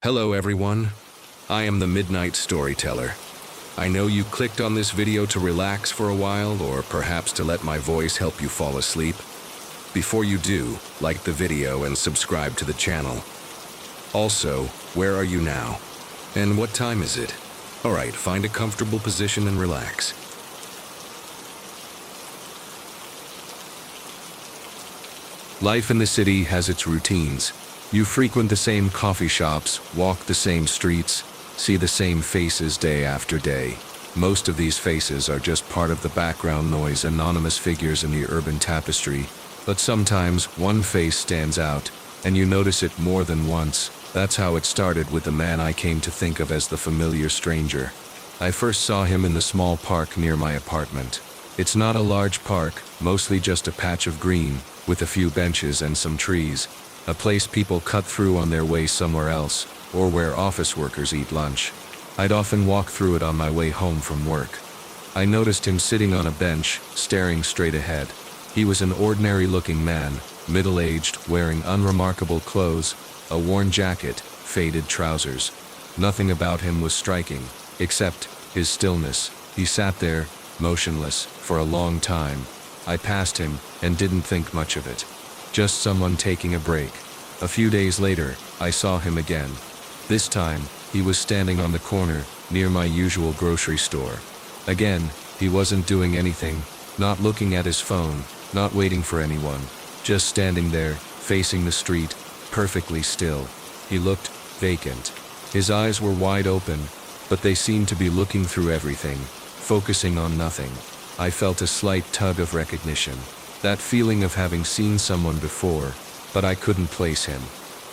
Hello everyone, I am the Midnight Storyteller. I know you clicked on this video to relax for a while or perhaps to let my voice help you fall asleep. Before you do, like the video and subscribe to the channel. Also, where are you now? And what time is it? Alright, find a comfortable position and relax. Life in the city has its routines. You frequent the same coffee shops, walk the same streets, see the same faces day after day. Most of these faces are just part of the background noise, anonymous figures in the urban tapestry. But sometimes one face stands out, and you notice it more than once. That's how it started with the man I came to think of as the familiar stranger. I first saw him in the small park near my apartment. It's not a large park, mostly just a patch of green, with a few benches and some trees. A place people cut through on their way somewhere else, or where office workers eat lunch. I'd often walk through it on my way home from work. I noticed him sitting on a bench, staring straight ahead. He was an ordinary-looking man, middle-aged, wearing unremarkable clothes, a worn jacket, faded trousers. Nothing about him was striking, except his stillness. He sat there, motionless, for a long time. I passed him, and didn't think much of it. Just someone taking a break. A few days later, I saw him again. This time, he was standing on the corner, near my usual grocery store. Again, he wasn't doing anything, not looking at his phone, not waiting for anyone, just standing there, facing the street, perfectly still. He looked vacant. His eyes were wide open, but they seemed to be looking through everything, focusing on nothing. I felt a slight tug of recognition. That feeling of having seen someone before, but I couldn't place him.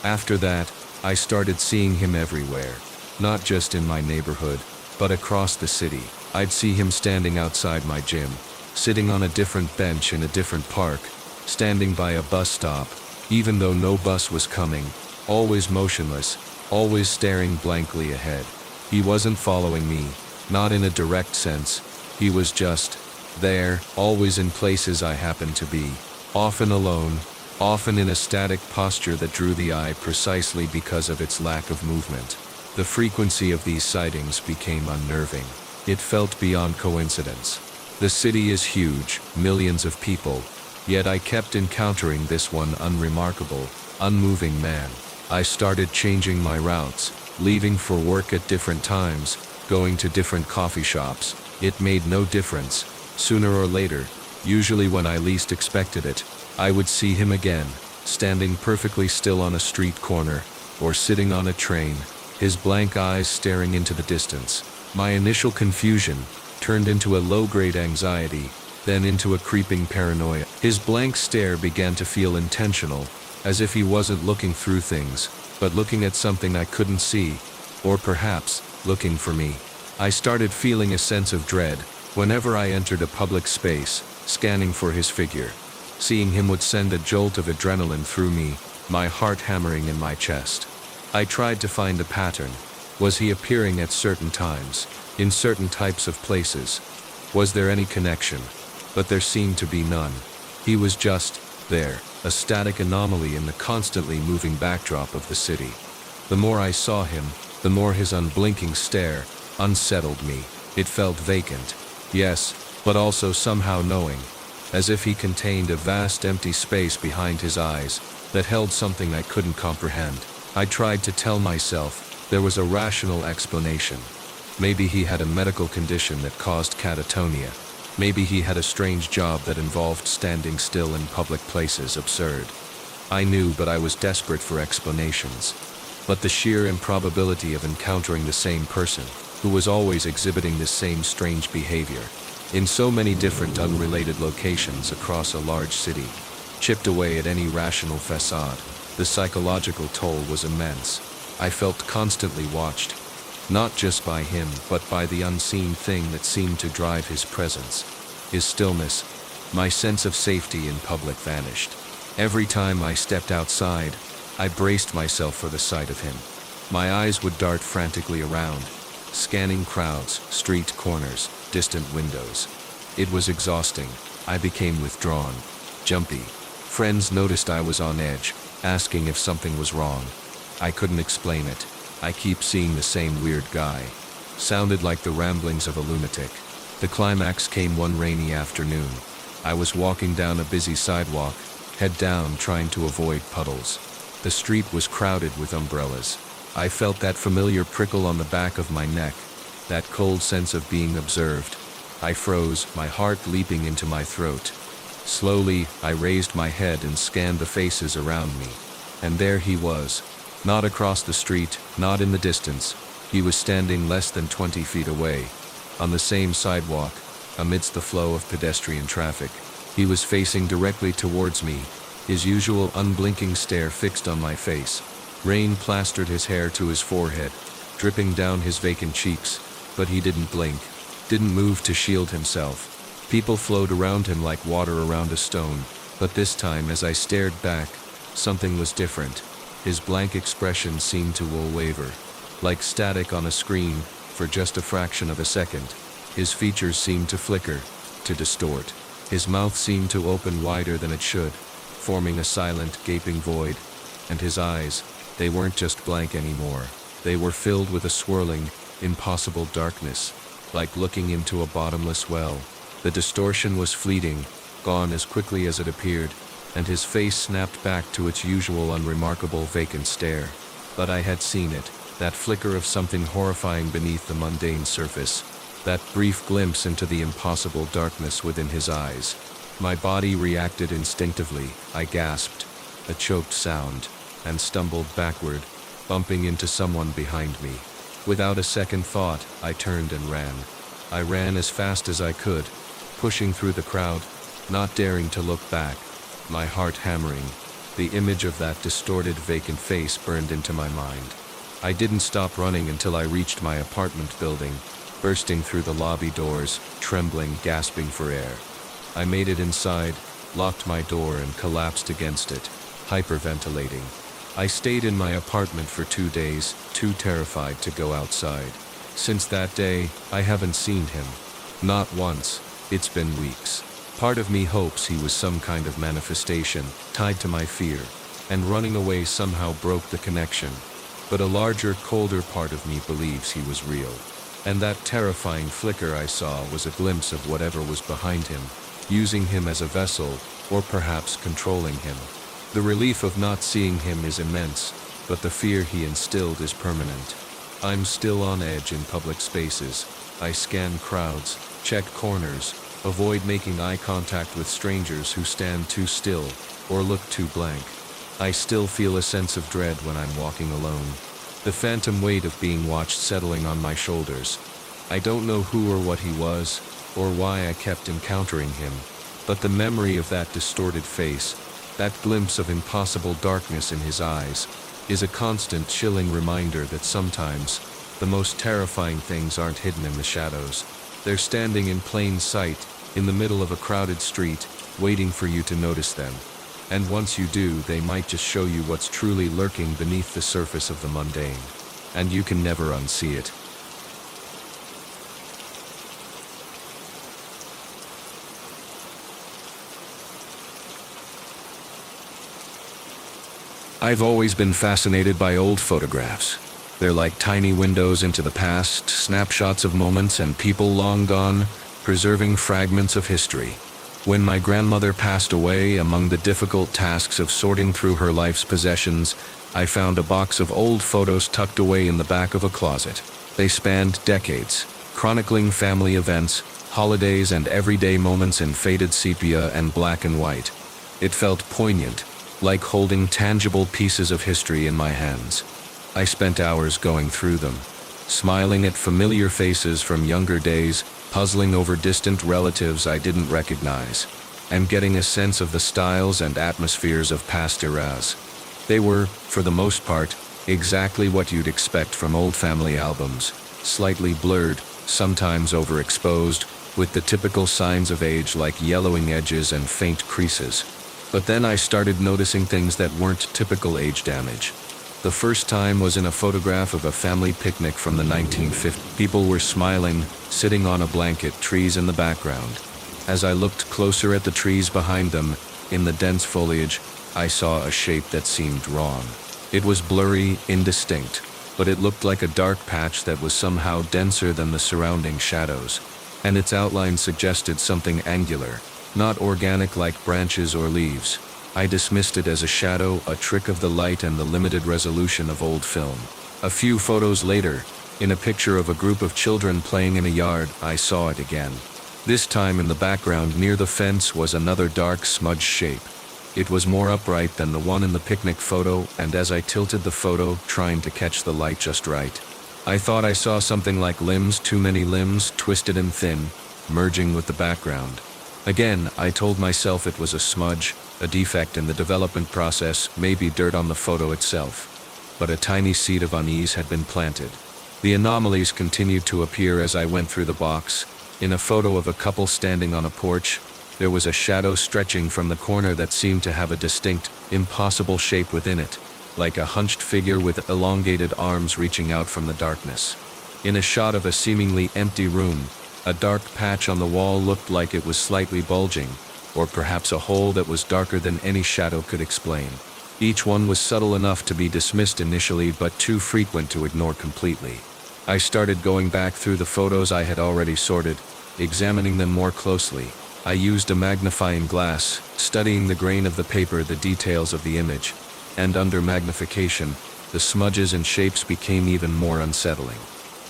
After that, I started seeing him everywhere. Not just in my neighborhood, but across the city. I'd see him standing outside my gym, sitting on a different bench in a different park, standing by a bus stop, even though no bus was coming, always motionless, always staring blankly ahead. He wasn't following me, not in a direct sense. He was just there, always in places I happened to be, often alone, often in a static posture that drew the eye precisely because of its lack of movement. The frequency of these sightings became unnerving. It felt beyond coincidence. The city is huge, millions of people, yet I kept encountering this one unremarkable, unmoving man. I started changing my routes, leaving for work at different times, going to different coffee shops. It made no difference. Sooner or later, usually when I least expected it, I would see him again, standing perfectly still on a street corner, or sitting on a train, his blank eyes staring into the distance. My initial confusion turned into a low-grade anxiety, then into a creeping paranoia. His blank stare began to feel intentional, as if he wasn't looking through things, but looking at something I couldn't see, or perhaps, looking for me. I started feeling a sense of dread whenever I entered a public space, scanning for his figure. Seeing him would send a jolt of adrenaline through me, my heart hammering in my chest. I tried to find a pattern. Was he appearing at certain times, in certain types of places? Was there any connection? But there seemed to be none. He was just there, a static anomaly in the constantly moving backdrop of the city. The more I saw him, the more his unblinking stare unsettled me. It felt vacant. Yes, but also somehow knowing, as if he contained a vast empty space behind his eyes that held something I couldn't comprehend. I tried to tell myself there was a rational explanation. Maybe he had a medical condition that caused catatonia. Maybe he had a strange job that involved standing still in public places. Absurd. I knew, but I was desperate for explanations. But the sheer improbability of encountering the same person, who was always exhibiting the same strange behavior, in so many different unrelated locations across a large city, chipped away at any rational facade. The psychological toll was immense. I felt constantly watched, not just by him, but by the unseen thing that seemed to drive his presence. His stillness, my sense of safety in public vanished. Every time I stepped outside, I braced myself for the sight of him. My eyes would dart frantically around, scanning crowds, street corners, distant windows. It was exhausting. I became withdrawn, jumpy. Friends noticed I was on edge, asking if something was wrong. I couldn't explain it. I keep seeing the same weird guy. Sounded like the ramblings of a lunatic. The climax came one rainy afternoon. I was walking down a busy sidewalk, head down trying to avoid puddles. The street was crowded with umbrellas. I felt that familiar prickle on the back of my neck, that cold sense of being observed. I froze, my heart leaping into my throat. Slowly, I raised my head and scanned the faces around me. And there he was. Not across the street, not in the distance. He was standing less than 20 feet away. On the same sidewalk, amidst the flow of pedestrian traffic. He was facing directly towards me, his usual unblinking stare fixed on my face. Rain plastered his hair to his forehead, dripping down his vacant cheeks, but he didn't blink, didn't move to shield himself. People flowed around him like water around a stone, but this time as I stared back, something was different. His blank expression seemed to waver, like static on a screen, for just a fraction of a second. His features seemed to flicker, to distort. His mouth seemed to open wider than it should, forming a silent, gaping void. And his eyes, they weren't just blank anymore. They were filled with a swirling, impossible darkness, like looking into a bottomless well. The distortion was fleeting, gone as quickly as it appeared, and his face snapped back to its usual unremarkable vacant stare. But I had seen it, that flicker of something horrifying beneath the mundane surface. That brief glimpse into the impossible darkness within his eyes. My body reacted instinctively. I gasped, a choked sound, and stumbled backward, bumping into someone behind me. Without a second thought, I turned and ran. I ran as fast as I could, pushing through the crowd, not daring to look back, my heart hammering. The image of that distorted, vacant face burned into my mind. I didn't stop running until I reached my apartment building, bursting through the lobby doors, trembling, gasping for air. I made it inside, locked my door and collapsed against it, hyperventilating. I stayed in my apartment for 2 days, too terrified to go outside. Since that day, I haven't seen him. Not once. It's been weeks. Part of me hopes he was some kind of manifestation, tied to my fear, and running away somehow broke the connection. But a larger, colder part of me believes he was real. And that terrifying flicker I saw was a glimpse of whatever was behind him, using him as a vessel, or perhaps controlling him. The relief of not seeing him is immense, but the fear he instilled is permanent. I'm still on edge in public spaces. I scan crowds, check corners, avoid making eye contact with strangers who stand too still or look too blank. I still feel a sense of dread when I'm walking alone. The phantom weight of being watched settling on my shoulders. I don't know who or what he was, or why I kept encountering him, but the memory of that distorted face, that glimpse of impossible darkness in his eyes, is a constant chilling reminder that sometimes the most terrifying things aren't hidden in the shadows. They're standing in plain sight, in the middle of a crowded street, waiting for you to notice them. And once you do, they might just show you what's truly lurking beneath the surface of the mundane. And you can never unsee it. I've always been fascinated by old photographs. They're like tiny windows into the past, snapshots of moments and people long gone, preserving fragments of history. When my grandmother passed away, among the difficult tasks of sorting through her life's possessions, I found a box of old photos tucked away in the back of a closet. They spanned decades, chronicling family events, holidays and everyday moments in faded sepia and black and white. It felt poignant, like holding tangible pieces of history in my hands. I spent hours going through them, smiling at familiar faces from younger days, puzzling over distant relatives I didn't recognize, and getting a sense of the styles and atmospheres of past eras. They were, for the most part, exactly what you'd expect from old family albums, slightly blurred, sometimes overexposed, with the typical signs of age like yellowing edges and faint creases. But then I started noticing things that weren't typical age damage. The first time was in a photograph of a family picnic from the 1950s. People were smiling, sitting on a blanket, trees in the background. As I looked closer at the trees behind them, in the dense foliage, I saw a shape that seemed wrong. It was blurry, indistinct, but it looked like a dark patch that was somehow denser than the surrounding shadows, and its outline suggested something angular, not organic like branches or leaves. I dismissed it as a shadow, a trick of the light and the limited resolution of old film. A few photos later, in a picture of a group of children playing in a yard, I saw it again. This time in the background near the fence was another dark smudged shape. It was more upright than the one in the picnic photo, and as I tilted the photo, trying to catch the light just right, I thought I saw something like limbs, too many limbs, twisted and thin, merging with the background. Again, I told myself it was a smudge, a defect in the development process, maybe dirt on the photo itself. But a tiny seed of unease had been planted. The anomalies continued to appear as I went through the box. In a photo of a couple standing on a porch, there was a shadow stretching from the corner that seemed to have a distinct, impossible shape within it, like a hunched figure with elongated arms reaching out from the darkness. In a shot of a seemingly empty room, a dark patch on the wall looked like it was slightly bulging, or perhaps a hole that was darker than any shadow could explain. Each one was subtle enough to be dismissed initially, but too frequent to ignore completely. I started going back through the photos I had already sorted, examining them more closely. I used a magnifying glass, studying the grain of the paper, the details of the image, and under magnification, the smudges and shapes became even more unsettling.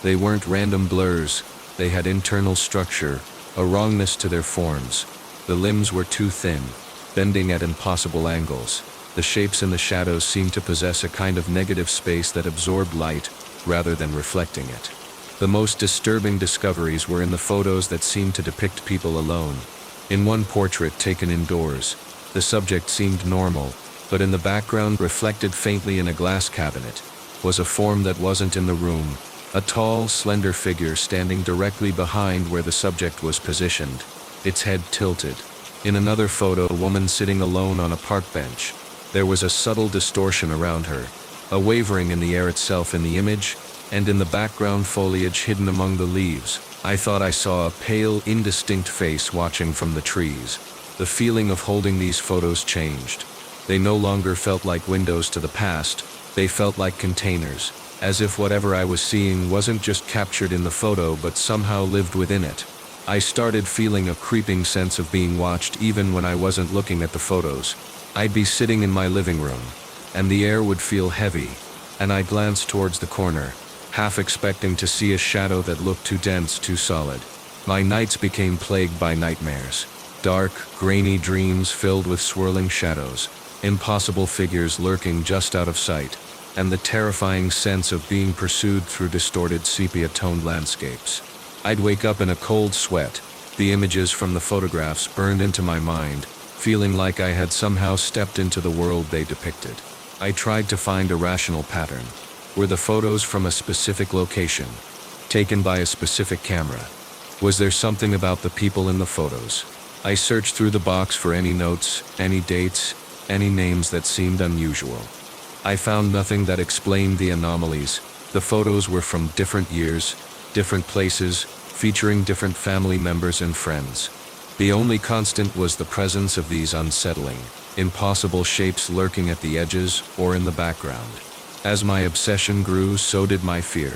They weren't random blurs, they had internal structure, a wrongness to their forms. The limbs were too thin, bending at impossible angles. The shapes and the shadows seemed to possess a kind of negative space that absorbed light rather than reflecting it. The most disturbing discoveries were in the photos that seemed to depict people alone. In one portrait taken indoors, the subject seemed normal, but in the background, reflected faintly in a glass cabinet, was a form that wasn't in the room, a tall, slender figure standing directly behind where the subject was positioned, its head tilted. In another photo, a woman sitting alone on a park bench. There was a subtle distortion around her, a wavering in the air itself in the image, and in the background foliage hidden among the leaves. I thought I saw a pale, indistinct face watching from the trees. The feeling of holding these photos changed. They no longer felt like windows to the past, they felt like containers, as if whatever I was seeing wasn't just captured in the photo but somehow lived within it. I started feeling a creeping sense of being watched even when I wasn't looking at the photos. I'd be sitting in my living room, and the air would feel heavy, and I glanced towards the corner, half expecting to see a shadow that looked too dense, too solid. My nights became plagued by nightmares. Dark, grainy dreams filled with swirling shadows, impossible figures lurking just out of sight, and the terrifying sense of being pursued through distorted sepia-toned landscapes. I'd wake up in a cold sweat, the images from the photographs burned into my mind, feeling like I had somehow stepped into the world they depicted. I tried to find a rational pattern. Were the photos from a specific location, taken by a specific camera? Was there something about the people in the photos? I searched through the box for any notes, any dates, any names that seemed unusual. I found nothing that explained the anomalies. The photos were from different years, different places, featuring different family members and friends. The only constant was the presence of these unsettling, impossible shapes lurking at the edges or in the background. As my obsession grew, so did my fear.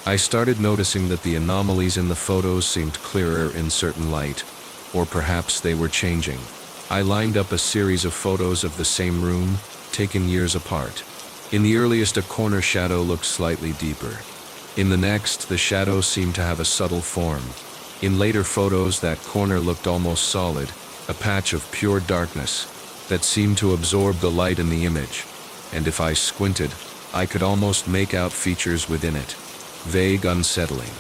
I started noticing that the anomalies in the photos seemed clearer in certain light, or perhaps they were changing. I lined up a series of photos of the same room, taken years apart. In the earliest, a corner shadow looked slightly deeper. In the next, the shadow seemed to have a subtle form. In later photos, that corner looked almost solid, a patch of pure darkness that seemed to absorb the light in the image. And if I squinted, I could almost make out features within it. Vague, unsettling.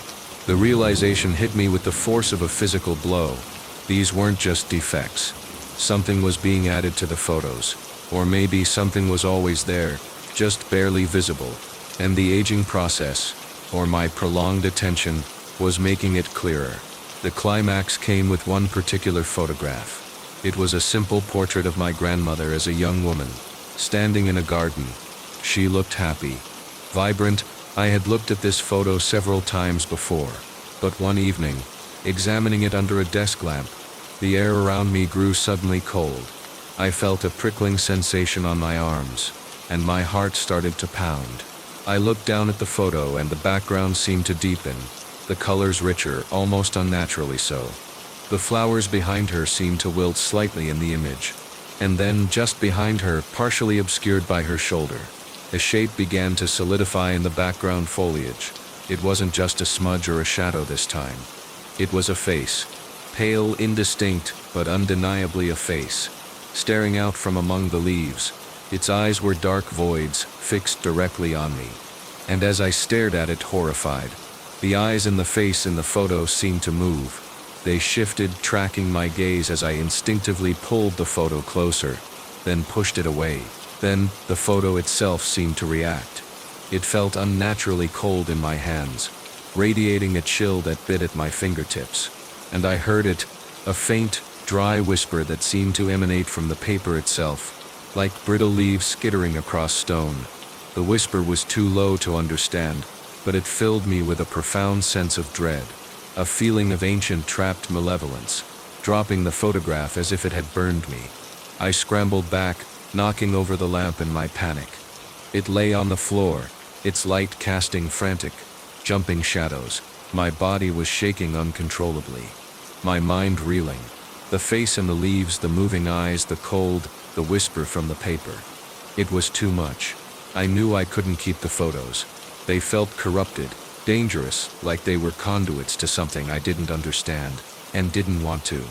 The realization hit me with the force of a physical blow. These weren't just defects. Something was being added to the photos. Or maybe something was always there, just barely visible. And the aging process, or my prolonged attention, was making it clearer. The climax came with one particular photograph. It was a simple portrait of my grandmother as a young woman, standing in a garden. She looked happy, vibrant. I had looked at this photo several times before, but one evening, examining it under a desk lamp, the air around me grew suddenly cold. I felt a prickling sensation on my arms, and my heart started to pound. I looked down at the photo and the background seemed to deepen, the colors richer, almost unnaturally so. The flowers behind her seemed to wilt slightly in the image. And then, just behind her, partially obscured by her shoulder, a shape began to solidify in the background foliage. It wasn't just a smudge or a shadow this time. It was a face. Pale, indistinct, but undeniably a face. Staring out from among the leaves. Its eyes were dark voids, fixed directly on me. And as I stared at it horrified, the eyes and the face in the photo seemed to move. They shifted, tracking my gaze as I instinctively pulled the photo closer, then pushed it away. Then, the photo itself seemed to react. It felt unnaturally cold in my hands, radiating a chill that bit at my fingertips. And I heard it, a faint, dry whisper that seemed to emanate from the paper itself, like brittle leaves skittering across stone. The whisper was too low to understand, but it filled me with a profound sense of dread, a feeling of ancient trapped malevolence, dropping the photograph as if it had burned me. I scrambled back, knocking over the lamp in my panic. It lay on the floor, its light casting frantic, jumping shadows. My body was shaking uncontrollably, my mind reeling. The face in the leaves, the moving eyes, the cold, the whisper from the paper. It was too much. I knew I couldn't keep the photos. They felt corrupted, dangerous, like they were conduits to something I didn't understand, and didn't want to.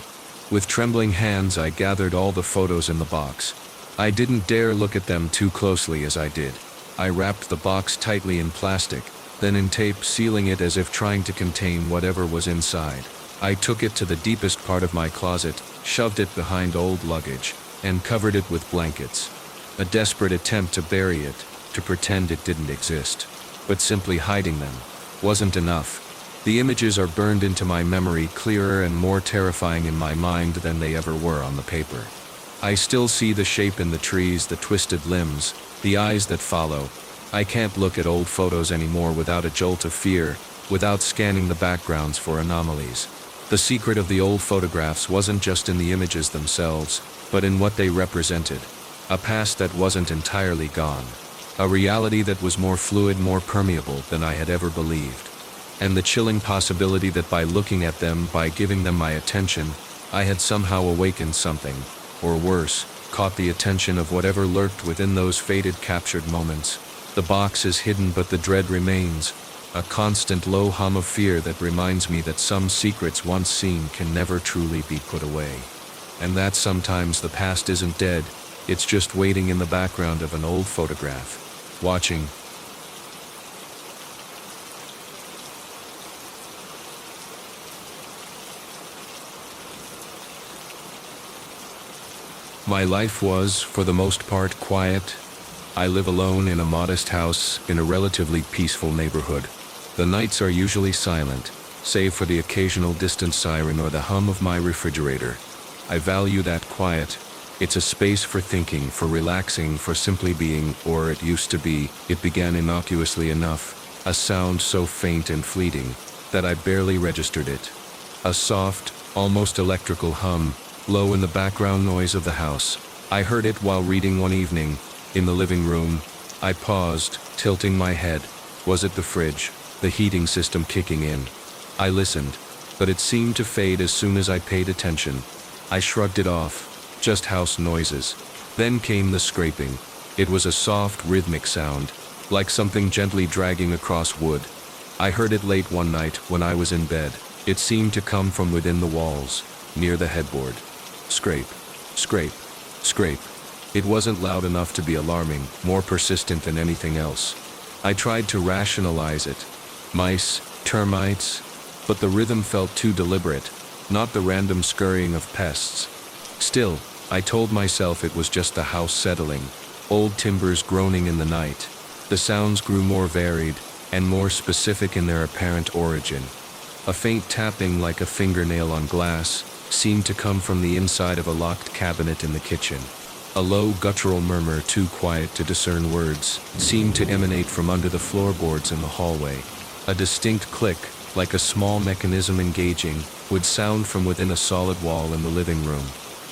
With trembling hands I gathered all the photos in the box. I didn't dare look at them too closely as I did. I wrapped the box tightly in plastic, then in tape, sealing it as if trying to contain whatever was inside. I took it to the deepest part of my closet, shoved it behind old luggage, and covered it with blankets. A desperate attempt to bury it, to pretend it didn't exist. But simply hiding them wasn't enough. The images are burned into my memory, clearer and more terrifying in my mind than they ever were on the paper. I still see the shape in the trees, the twisted limbs, the eyes that follow. I can't look at old photos anymore without a jolt of fear, without scanning the backgrounds for anomalies. The secret of the old photographs wasn't just in the images themselves, but in what they represented. A past that wasn't entirely gone. A reality that was more fluid, more permeable than I had ever believed. And the chilling possibility that by looking at them, by giving them my attention, I had somehow awakened something, or worse, caught the attention of whatever lurked within those faded, captured moments. The box is hidden, but the dread remains, a constant low hum of fear that reminds me that some secrets once seen can never truly be put away. And that sometimes the past isn't dead, it's just waiting in the background of an old photograph, watching. My life was, for the most part, quiet. I live alone in a modest house in a relatively peaceful neighborhood. The nights are usually silent, save for the occasional distant siren or the hum of my refrigerator. I value that quiet. It's a space for thinking, for relaxing, for simply being, or it used to be. It began innocuously enough, a sound so faint and fleeting that I barely registered it. A soft, almost electrical hum, low in the background noise of the house. I heard it while reading one evening, in the living room. I paused, tilting my head. Was it the fridge, the heating system kicking in? I listened, but it seemed to fade as soon as I paid attention. I shrugged it off. Just house noises. Then came the scraping. It was a soft, rhythmic sound, like something gently dragging across wood. I heard it late one night when I was in bed. It seemed to come from within the walls, near the headboard. Scrape, scrape, scrape. It wasn't loud enough to be alarming, more persistent than anything else. I tried to rationalize it. Mice, termites, but the rhythm felt too deliberate, not the random scurrying of pests. Still, I told myself it was just the house settling, old timbers groaning in the night. The sounds grew more varied, and more specific in their apparent origin. A faint tapping like a fingernail on glass seemed to come from the inside of a locked cabinet in the kitchen. A low guttural murmur, too quiet to discern words, seemed to emanate from under the floorboards in the hallway. A distinct click, like a small mechanism engaging, would sound from within a solid wall in the living room.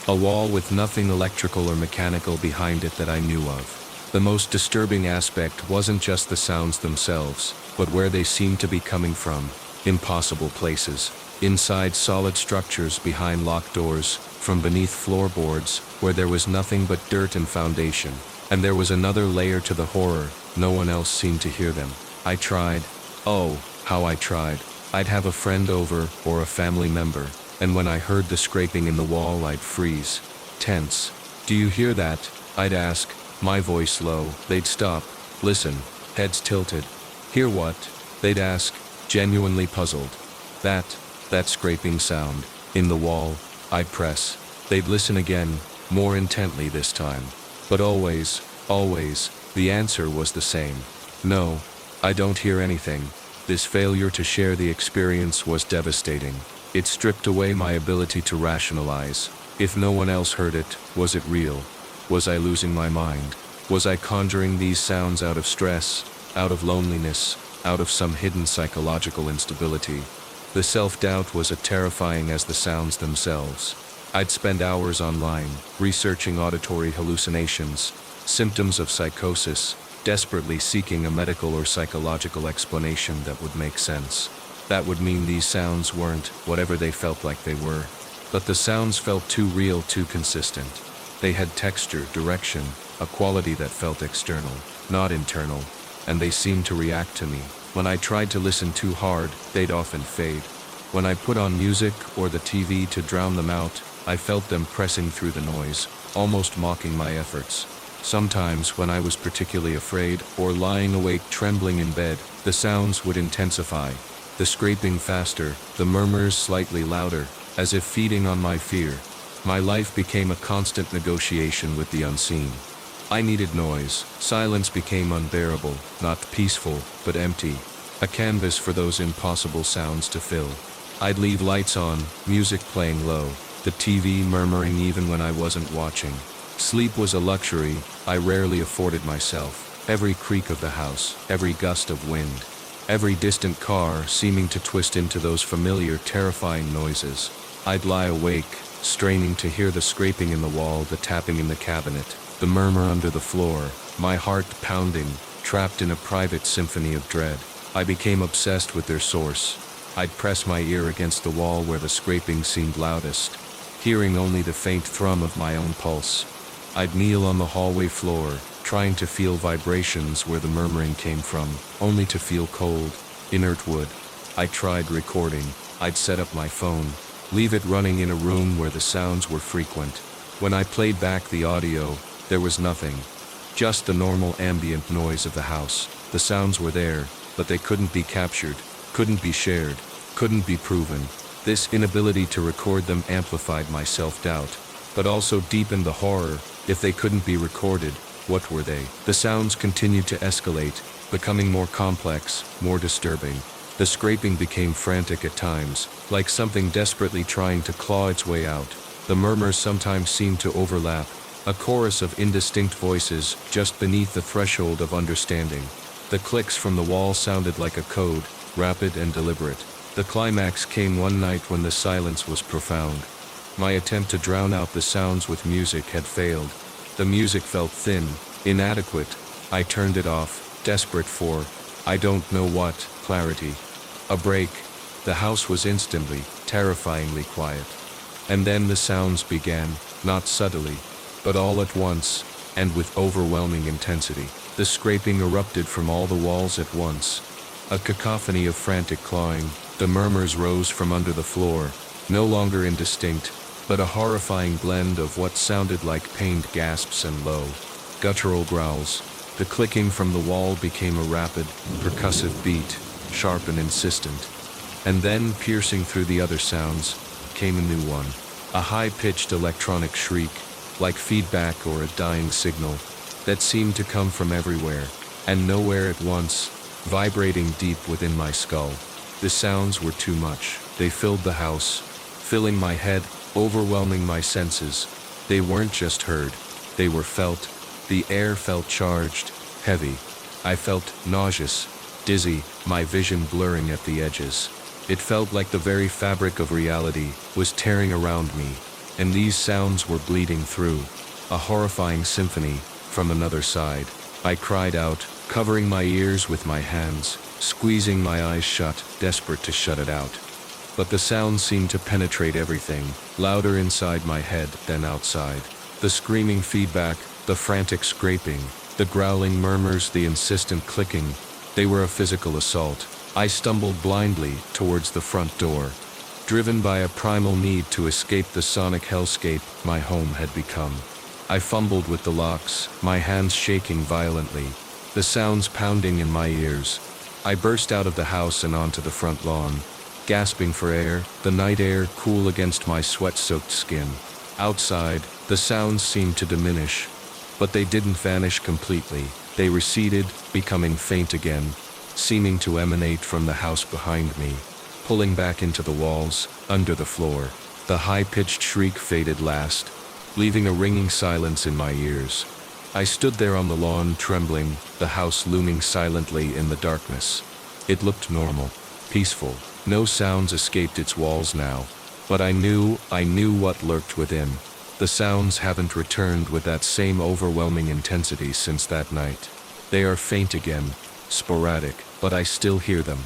A wall with nothing electrical or mechanical behind it that I knew of. The most disturbing aspect wasn't just the sounds themselves, but where they seemed to be coming from. Impossible places. Inside solid structures, behind locked doors, from beneath floorboards, where there was nothing but dirt and foundation. And there was another layer to the horror: no one else seemed to hear them. I tried. Oh, how I tried. I'd have a friend over, or a family member, and when I heard the scraping in the wall I'd freeze. Tense. "Do you hear that?" I'd ask, my voice low. They'd stop, listen, heads tilted. "Hear what?" they'd ask, genuinely puzzled. That scraping sound. In the wall. I'd press. They'd listen again, more intently this time. But always, the answer was the same. "No, I don't hear anything." This failure to share the experience was devastating. It stripped away my ability to rationalize. If no one else heard it, was it real? Was I losing my mind? Was I conjuring these sounds out of stress, out of loneliness, out of some hidden psychological instability? The self-doubt was as terrifying as the sounds themselves. I'd spend hours online, researching auditory hallucinations, symptoms of psychosis, desperately seeking a medical or psychological explanation that would make sense. That would mean these sounds weren't whatever they felt like they were. But the sounds felt too real, too consistent. They had texture, direction, a quality that felt external, not internal, and they seemed to react to me. When I tried to listen too hard, they'd often fade. When I put on music or the TV to drown them out, I felt them pressing through the noise, almost mocking my efforts. Sometimes, when I was particularly afraid, or lying awake trembling in bed, the sounds would intensify. The scraping faster, the murmurs slightly louder, as if feeding on my fear. My life became a constant negotiation with the unseen. I needed noise. Silence became unbearable, not peaceful, but empty. A canvas for those impossible sounds to fill. I'd leave lights on, music playing low, the TV murmuring even when I wasn't watching. Sleep was a luxury I rarely afforded myself. Every creak of the house, every gust of wind, every distant car seeming to twist into those familiar, terrifying noises. I'd lie awake, straining to hear the scraping in the wall, the tapping in the cabinet, the murmur under the floor, my heart pounding, trapped in a private symphony of dread. I became obsessed with their source. I'd press my ear against the wall where the scraping seemed loudest, hearing only the faint thrum of my own pulse. I'd kneel on the hallway floor, trying to feel vibrations where the murmuring came from, only to feel cold, inert wood. I tried recording. I'd set up my phone, leave it running in a room where the sounds were frequent. When I played back the audio, there was nothing. Just the normal ambient noise of the house. The sounds were there, but they couldn't be captured, couldn't be shared, couldn't be proven. This inability to record them amplified my self-doubt, but also deepened the horror. If they couldn't be recorded, what were they? The sounds continued to escalate, becoming more complex, more disturbing. The scraping became frantic at times, like something desperately trying to claw its way out. The murmurs sometimes seemed to overlap, a chorus of indistinct voices just beneath the threshold of understanding. The clicks from the wall sounded like a code, rapid and deliberate. The climax came one night when the silence was profound. My attempt to drown out the sounds with music had failed. The music felt thin, inadequate. I turned it off, desperate for, I don't know what, clarity. A break. The house was instantly, terrifyingly quiet. And then the sounds began, not subtly, but all at once, and with overwhelming intensity. The scraping erupted from all the walls at once. A cacophony of frantic clawing. The murmurs rose from under the floor, no longer indistinct, but a horrifying blend of what sounded like pained gasps and low, guttural growls. The clicking from the wall became a rapid, percussive beat, sharp and insistent. And then, piercing through the other sounds, came a new one. A high-pitched electronic shriek, like feedback or a dying signal, that seemed to come from everywhere, and nowhere at once, vibrating deep within my skull. The sounds were too much. They filled the house, filling my head, overwhelming my senses. They weren't just heard, they were felt. The air felt charged, heavy. I felt nauseous, dizzy, my vision blurring at the edges. It felt like the very fabric of reality was tearing around me, and these sounds were bleeding through, a horrifying symphony from another side. I cried out, covering my ears with my hands, squeezing my eyes shut, desperate to shut it out. But the sound seemed to penetrate everything, louder inside my head than outside. The screaming feedback, the frantic scraping, the growling murmurs, the insistent clicking, they were a physical assault. I stumbled blindly towards the front door, driven by a primal need to escape the sonic hellscape my home had become. I fumbled with the locks, my hands shaking violently, the sounds pounding in my ears. I burst out of the house and onto the front lawn, gasping for air, the night air cool against my sweat-soaked skin. Outside, the sounds seemed to diminish, but they didn't vanish completely. They receded, becoming faint again, seeming to emanate from the house behind me, pulling back into the walls, under the floor. The high-pitched shriek faded last, leaving a ringing silence in my ears. I stood there on the lawn, trembling, the house looming silently in the darkness. It looked normal, peaceful. No sounds escaped its walls now, but I knew what lurked within. The sounds haven't returned with that same overwhelming intensity since that night. They are faint again, sporadic, but I still hear them.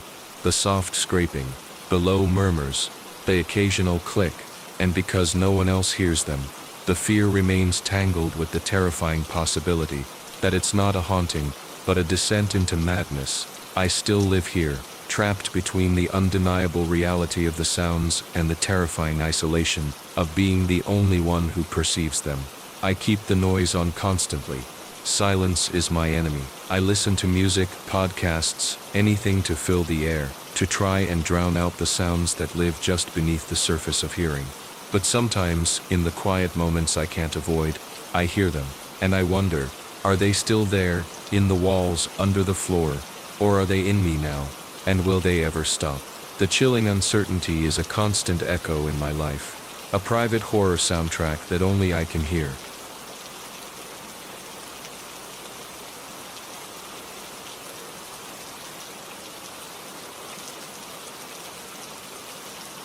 The soft scraping, the low murmurs, the occasional click, and because no one else hears them, the fear remains tangled with the terrifying possibility that it's not a haunting, but a descent into madness. I still live here, trapped between the undeniable reality of the sounds and the terrifying isolation of being the only one who perceives them. I keep the noise on constantly. Silence is my enemy. I listen to music, podcasts, anything to fill the air, to try and drown out the sounds that live just beneath the surface of hearing. But sometimes, in the quiet moments I can't avoid, I hear them, and I wonder, are they still there, in the walls, under the floor, or are they in me now? And will they ever stop? The chilling uncertainty is a constant echo in my life, a private horror soundtrack that only I can hear.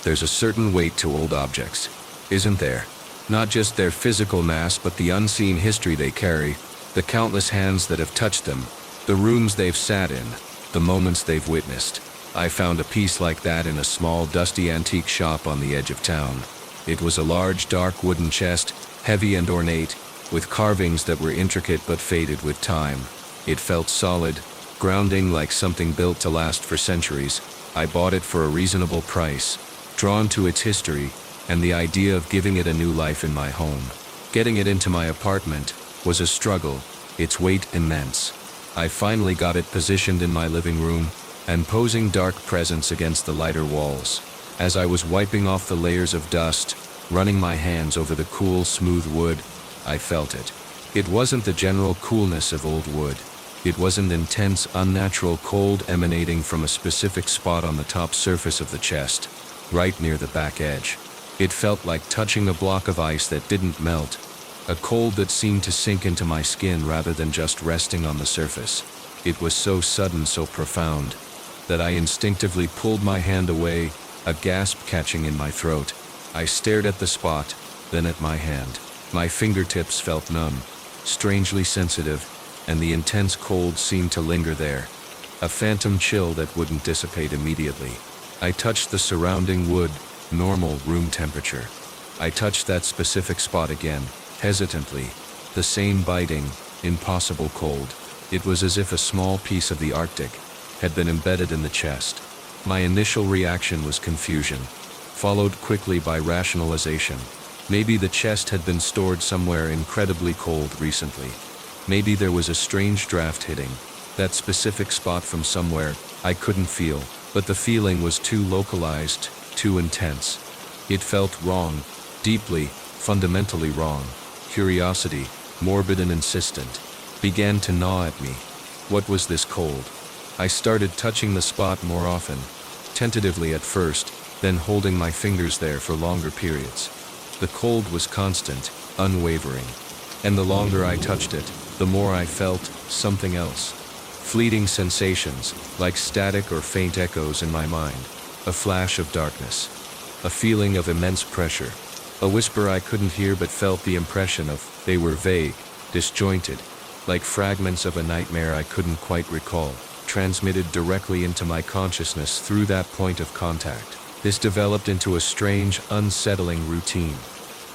There's a certain weight to old objects, isn't there? Not just their physical mass, but the unseen history they carry, the countless hands that have touched them, the rooms they've sat in, the moments they've witnessed. I found a piece like that in a small, dusty antique shop on the edge of town. It was a large, dark wooden chest, heavy and ornate, with carvings that were intricate but faded with time. It felt solid, grounding, like something built to last for centuries. I bought it for a reasonable price, drawn to its history and the idea of giving it a new life in my home. Getting it into my apartment was a struggle, its weight immense. I finally got it positioned in my living room, an imposing dark presence against the lighter walls. As I was wiping off the layers of dust, running my hands over the cool, smooth wood, I felt it. It wasn't the general coolness of old wood. It was an intense, unnatural cold emanating from a specific spot on the top surface of the chest, right near the back edge. It felt like touching a block of ice that didn't melt, a cold that seemed to sink into my skin rather than just resting on the surface. It was so sudden, so profound, that I instinctively pulled my hand away, a gasp catching in my throat. I stared at the spot, then at my hand. My fingertips felt numb, strangely sensitive, and the intense cold seemed to linger there, a phantom chill that wouldn't dissipate immediately. I touched the surrounding wood, normal room temperature. I touched that specific spot again, hesitantly, the same biting, impossible cold. It was as if a small piece of the Arctic had been embedded in the chest. My initial reaction was confusion, followed quickly by rationalization. Maybe the chest had been stored somewhere incredibly cold recently. Maybe there was a strange draft hitting that specific spot from somewhere I couldn't feel, but the feeling was too localized, too intense. It felt wrong, deeply, fundamentally wrong. Curiosity, morbid and insistent, began to gnaw at me. What was this cold? I started touching the spot more often, tentatively at first, then holding my fingers there for longer periods. The cold was constant, unwavering, and the longer I touched it, the more I felt something else. Fleeting sensations, like static or faint echoes in my mind, a flash of darkness, a feeling of immense pressure, a whisper I couldn't hear but felt the impression of. They were vague, disjointed, like fragments of a nightmare I couldn't quite recall, transmitted directly into my consciousness through that point of contact. This developed into a strange, unsettling routine.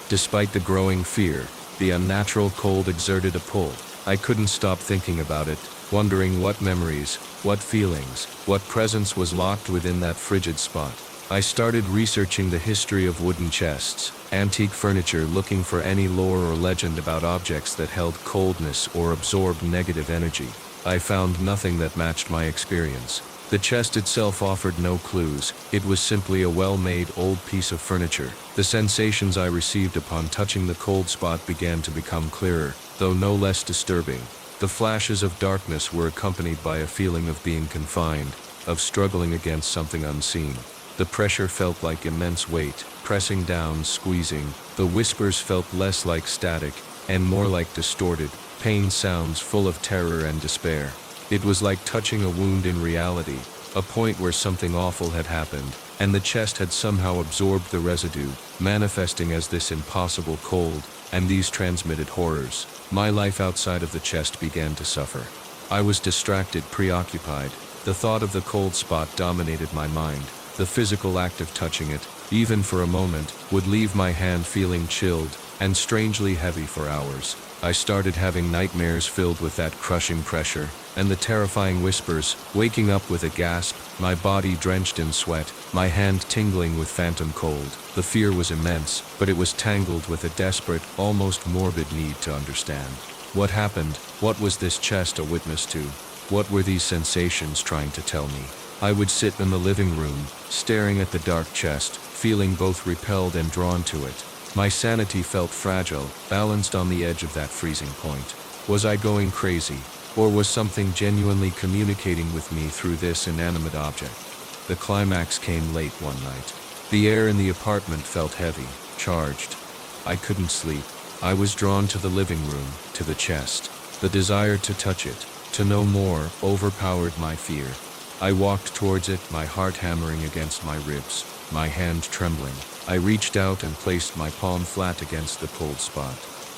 Despite the growing fear, the unnatural cold exerted a pull. I couldn't stop thinking about it, wondering what memories, what feelings, what presence was locked within that frigid spot. I started researching the history of wooden chests, antique furniture, looking for any lore or legend about objects that held coldness or absorbed negative energy. I found nothing that matched my experience. The chest itself offered no clues. It was simply a well-made old piece of furniture. The sensations I received upon touching the cold spot began to become clearer, though no less disturbing. The flashes of darkness were accompanied by a feeling of being confined, of struggling against something unseen. The pressure felt like immense weight, pressing down, squeezing. The whispers felt less like static, and more like distorted, pained sounds full of terror and despair. It was like touching a wound in reality, a point where something awful had happened, and the chest had somehow absorbed the residue, manifesting as this impossible cold, and these transmitted horrors. My life outside of the chest began to suffer. I was distracted, preoccupied. The thought of the cold spot dominated my mind. The physical act of touching it, even for a moment, would leave my hand feeling chilled and strangely heavy for hours. I started having nightmares filled with that crushing pressure, and the terrifying whispers, waking up with a gasp, my body drenched in sweat, my hand tingling with phantom cold. The fear was immense, but it was tangled with a desperate, almost morbid need to understand. What happened? What was this chest a witness to? What were these sensations trying to tell me? I would sit in the living room, staring at the dark chest, feeling both repelled and drawn to it. My sanity felt fragile, balanced on the edge of that freezing point. Was I going crazy, or was something genuinely communicating with me through this inanimate object? The climax came late one night. The air in the apartment felt heavy, charged. I couldn't sleep. I was drawn to the living room, to the chest. The desire to touch it, to know more, overpowered my fear. I walked towards it, my heart hammering against my ribs, my hand trembling. I reached out and placed my palm flat against the cold spot.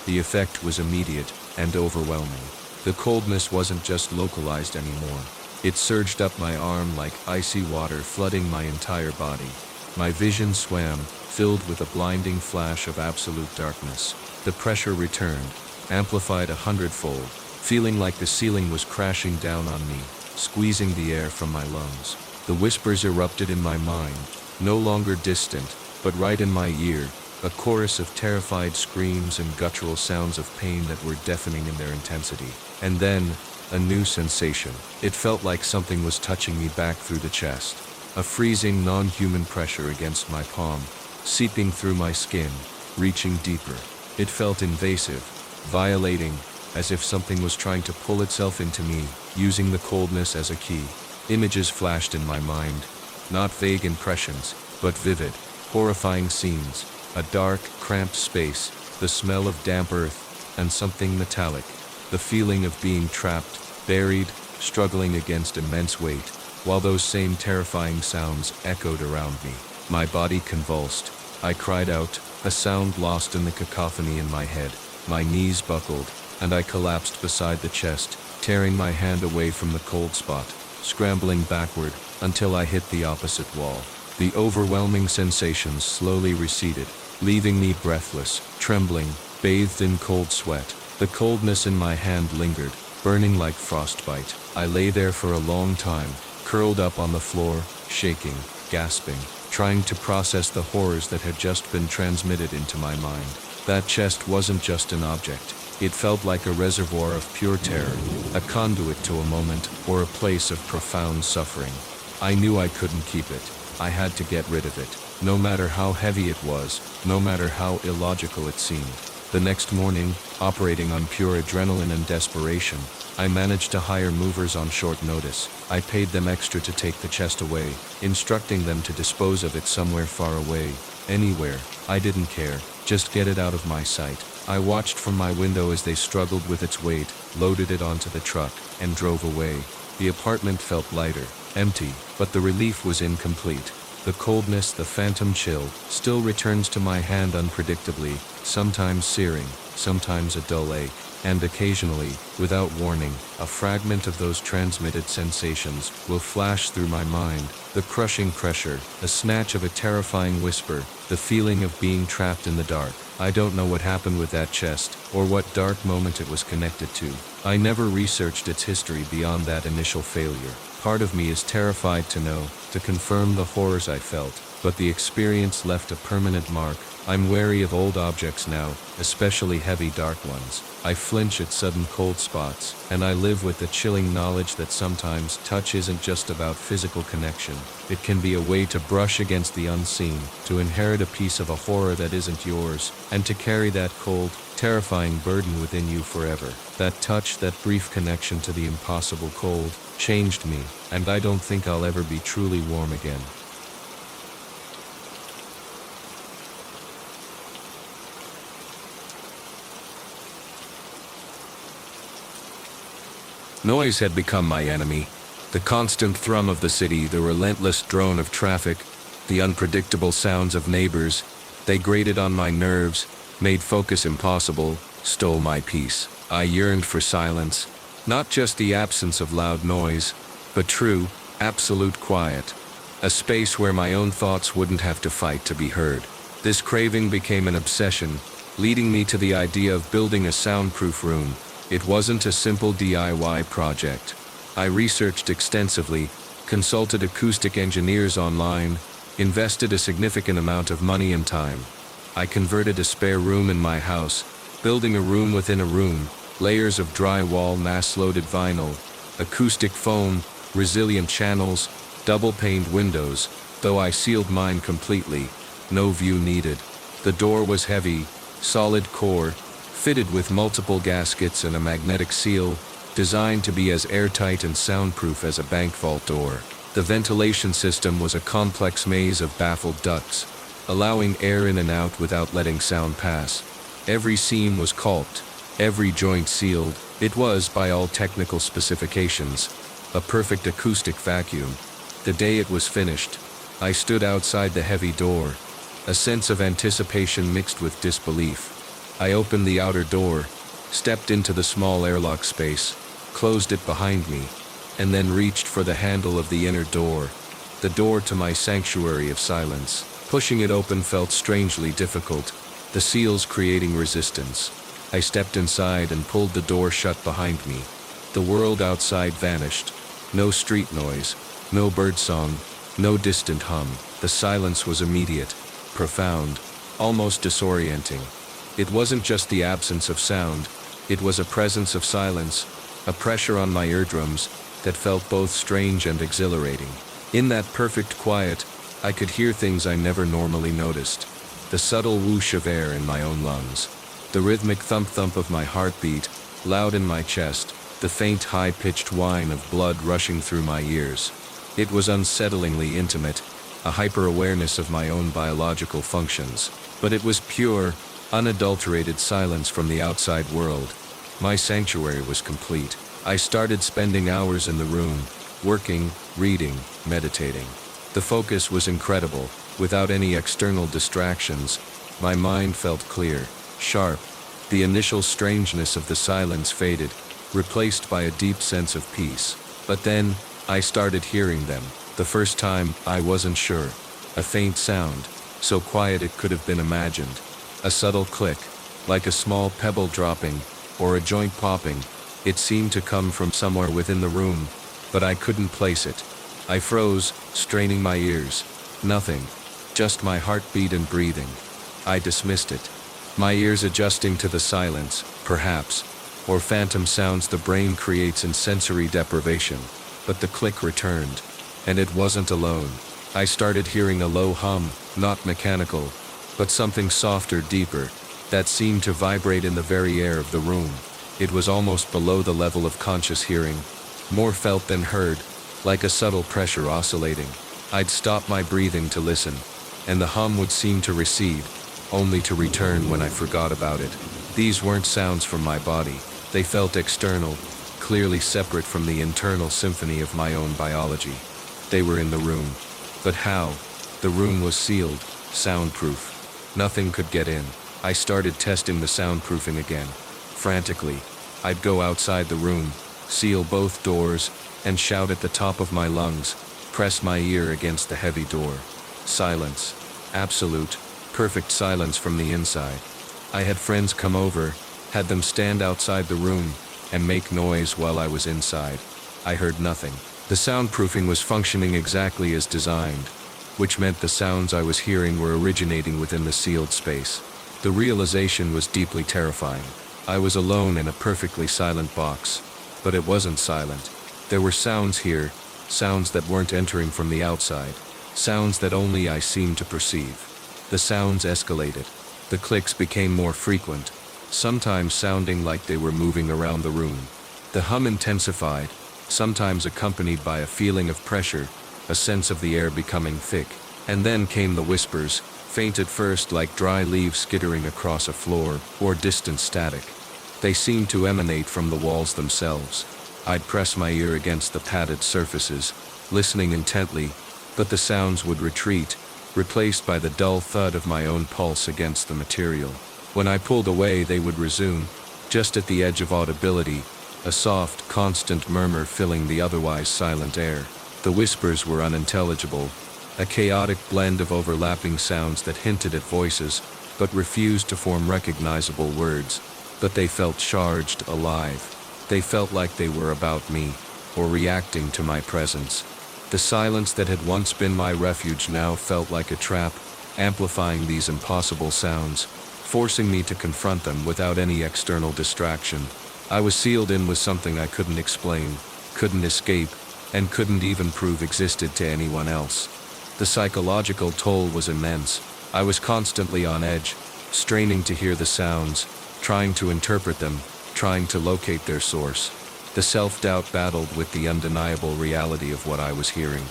The effect was immediate and overwhelming. The coldness wasn't just localized anymore. It surged up my arm like icy water, flooding my entire body. My vision swam, filled with a blinding flash of absolute darkness. The pressure returned, amplified 100-fold, feeling like the ceiling was crashing down on me, squeezing the air from my lungs. The whispers erupted in my mind, no longer distant, but right in my ear, a chorus of terrified screams and guttural sounds of pain that were deafening in their intensity. And then, a new sensation. It felt like something was touching me back through the chest. A freezing, non-human pressure against my palm, seeping through my skin, reaching deeper. It felt invasive, violating, as if something was trying to pull itself into me, using the coldness as a key. Images flashed in my mind, not vague impressions, but vivid, horrifying scenes. A dark, cramped space, the smell of damp earth, and something metallic. The feeling of being trapped, buried, struggling against immense weight, while those same terrifying sounds echoed around me. My body convulsed. I cried out, a sound lost in the cacophony in my head. My knees buckled, and I collapsed beside the chest, tearing my hand away from the cold spot, scrambling backward until I hit the opposite wall. The overwhelming sensations slowly receded, leaving me breathless, trembling, bathed in cold sweat. The coldness in my hand lingered, burning like frostbite. I lay there for a long time, curled up on the floor, shaking, gasping, trying to process the horrors that had just been transmitted into my mind. That chest wasn't just an object. It felt like a reservoir of pure terror, a conduit to a moment or a place of profound suffering. I knew I couldn't keep it. I had to get rid of it, no matter how heavy it was, no matter how illogical it seemed. The next morning, operating on pure adrenaline and desperation, I managed to hire movers on short notice. I paid them extra to take the chest away, instructing them to dispose of it somewhere far away, anywhere. I didn't care, just get it out of my sight. I watched from my window as they struggled with its weight, loaded it onto the truck, and drove away. The apartment felt lighter, empty, but the relief was incomplete. The coldness, the phantom chill, still returns to my hand unpredictably, sometimes searing, sometimes a dull ache. And occasionally, without warning, a fragment of those transmitted sensations will flash through my mind, the crushing pressure, a snatch of a terrifying whisper, the feeling of being trapped in the dark. I don't know what happened with that chest, or what dark moment it was connected to. I never researched its history beyond that initial failure. Part of me is terrified to know, to confirm the horrors I felt, but the experience left a permanent mark. I'm wary of old objects now, especially heavy dark ones. I flinch at sudden cold spots, and I live with the chilling knowledge that sometimes touch isn't just about physical connection. It can be a way to brush against the unseen, to inherit a piece of a horror that isn't yours, and to carry that cold, terrifying burden within you forever. That touch, that brief connection to the impossible cold, changed me, and I don't think I'll ever be truly warm again. Noise had become my enemy. The constant thrum of the city, the relentless drone of traffic, the unpredictable sounds of neighbors, they grated on my nerves, made focus impossible, stole my peace. I yearned for silence, not just the absence of loud noise, but true, absolute quiet. A space where my own thoughts wouldn't have to fight to be heard. This craving became an obsession, leading me to the idea of building a soundproof room. It wasn't a simple DIY project. I researched extensively, consulted acoustic engineers online, invested a significant amount of money and time. I converted a spare room in my house, building a room within a room, layers of drywall, mass-loaded vinyl, acoustic foam, resilient channels, double-paned windows. Though I sealed mine completely, no view needed. The door was heavy, solid core, fitted with multiple gaskets and a magnetic seal, designed to be as airtight and soundproof as a bank vault door. The ventilation system was a complex maze of baffled ducts, allowing air in and out without letting sound pass. Every seam was caulked, every joint sealed. It was, by all technical specifications, a perfect acoustic vacuum. The day it was finished, I stood outside the heavy door, a sense of anticipation mixed with disbelief. I opened the outer door, stepped into the small airlock space, closed it behind me, and then reached for the handle of the inner door, the door to my sanctuary of silence. Pushing it open felt strangely difficult, the seals creating resistance. I stepped inside and pulled the door shut behind me. The world outside vanished. No street noise, no birdsong, no distant hum. The silence was immediate, profound, almost disorienting. It wasn't just the absence of sound, it was a presence of silence, a pressure on my eardrums that felt both strange and exhilarating. In that perfect quiet, I could hear things I never normally noticed. The subtle whoosh of air in my own lungs, the rhythmic thump-thump of my heartbeat, loud in my chest, the faint high-pitched whine of blood rushing through my ears. It was unsettlingly intimate, a hyper-awareness of my own biological functions. But it was pure, unadulterated silence from the outside world. My sanctuary was complete. I started spending hours in the room, working, reading, meditating. The focus was incredible. Without any external distractions, my mind felt clear, sharp. The initial strangeness of the silence faded, replaced by a deep sense of peace. But then, I started hearing them. The first time, I wasn't sure. A faint sound, so quiet it could have been imagined. A subtle click, like a small pebble dropping, or a joint popping. It seemed to come from somewhere within the room, but I couldn't place it. I froze, straining my ears. Nothing, just my heartbeat and breathing. I dismissed it. My ears adjusting to the silence, perhaps, or phantom sounds the brain creates in sensory deprivation. But the click returned, and it wasn't alone. I started hearing a low hum, not mechanical, but something softer, deeper, that seemed to vibrate in the very air of the room. It was almost below the level of conscious hearing, more felt than heard, like a subtle pressure oscillating. I'd stop my breathing to listen, and the hum would seem to recede, only to return when I forgot about it. These weren't sounds from my body. They felt external, clearly separate from the internal symphony of my own biology. They were in the room. But how? The room was sealed, soundproof. Nothing could get in. I started testing the soundproofing again. Frantically, I'd go outside the room, seal both doors, and shout at the top of my lungs, press my ear against the heavy door. Silence. Absolute, perfect silence from the inside. I had friends come over, had them stand outside the room, and make noise while I was inside. I heard nothing. The soundproofing was functioning exactly as designed, which meant the sounds I was hearing were originating within the sealed space. The realization was deeply terrifying. I was alone in a perfectly silent box, but it wasn't silent. There were sounds here, sounds that weren't entering from the outside, sounds that only I seemed to perceive. The sounds escalated. The clicks became more frequent, sometimes sounding like they were moving around the room. The hum intensified, sometimes accompanied by a feeling of pressure, a sense of the air becoming thick. And then came the whispers, faint at first like dry leaves skittering across a floor, or distant static. They seemed to emanate from the walls themselves. I'd press my ear against the padded surfaces, listening intently, but the sounds would retreat, replaced by the dull thud of my own pulse against the material. When I pulled away, they would resume, just at the edge of audibility, a soft, constant murmur filling the otherwise silent air. The whispers were unintelligible, a chaotic blend of overlapping sounds that hinted at voices, but refused to form recognizable words. But they felt charged, alive. They felt like they were about me, or reacting to my presence. The silence that had once been my refuge now felt like a trap, amplifying these impossible sounds, forcing me to confront them without any external distraction. I was sealed in with something I couldn't explain, couldn't escape, and couldn't even prove existed to anyone else. The psychological toll was immense. I was constantly on edge, straining to hear the sounds, trying to interpret them, trying to locate their source. The self-doubt battled with the undeniable reality of what I was hearing.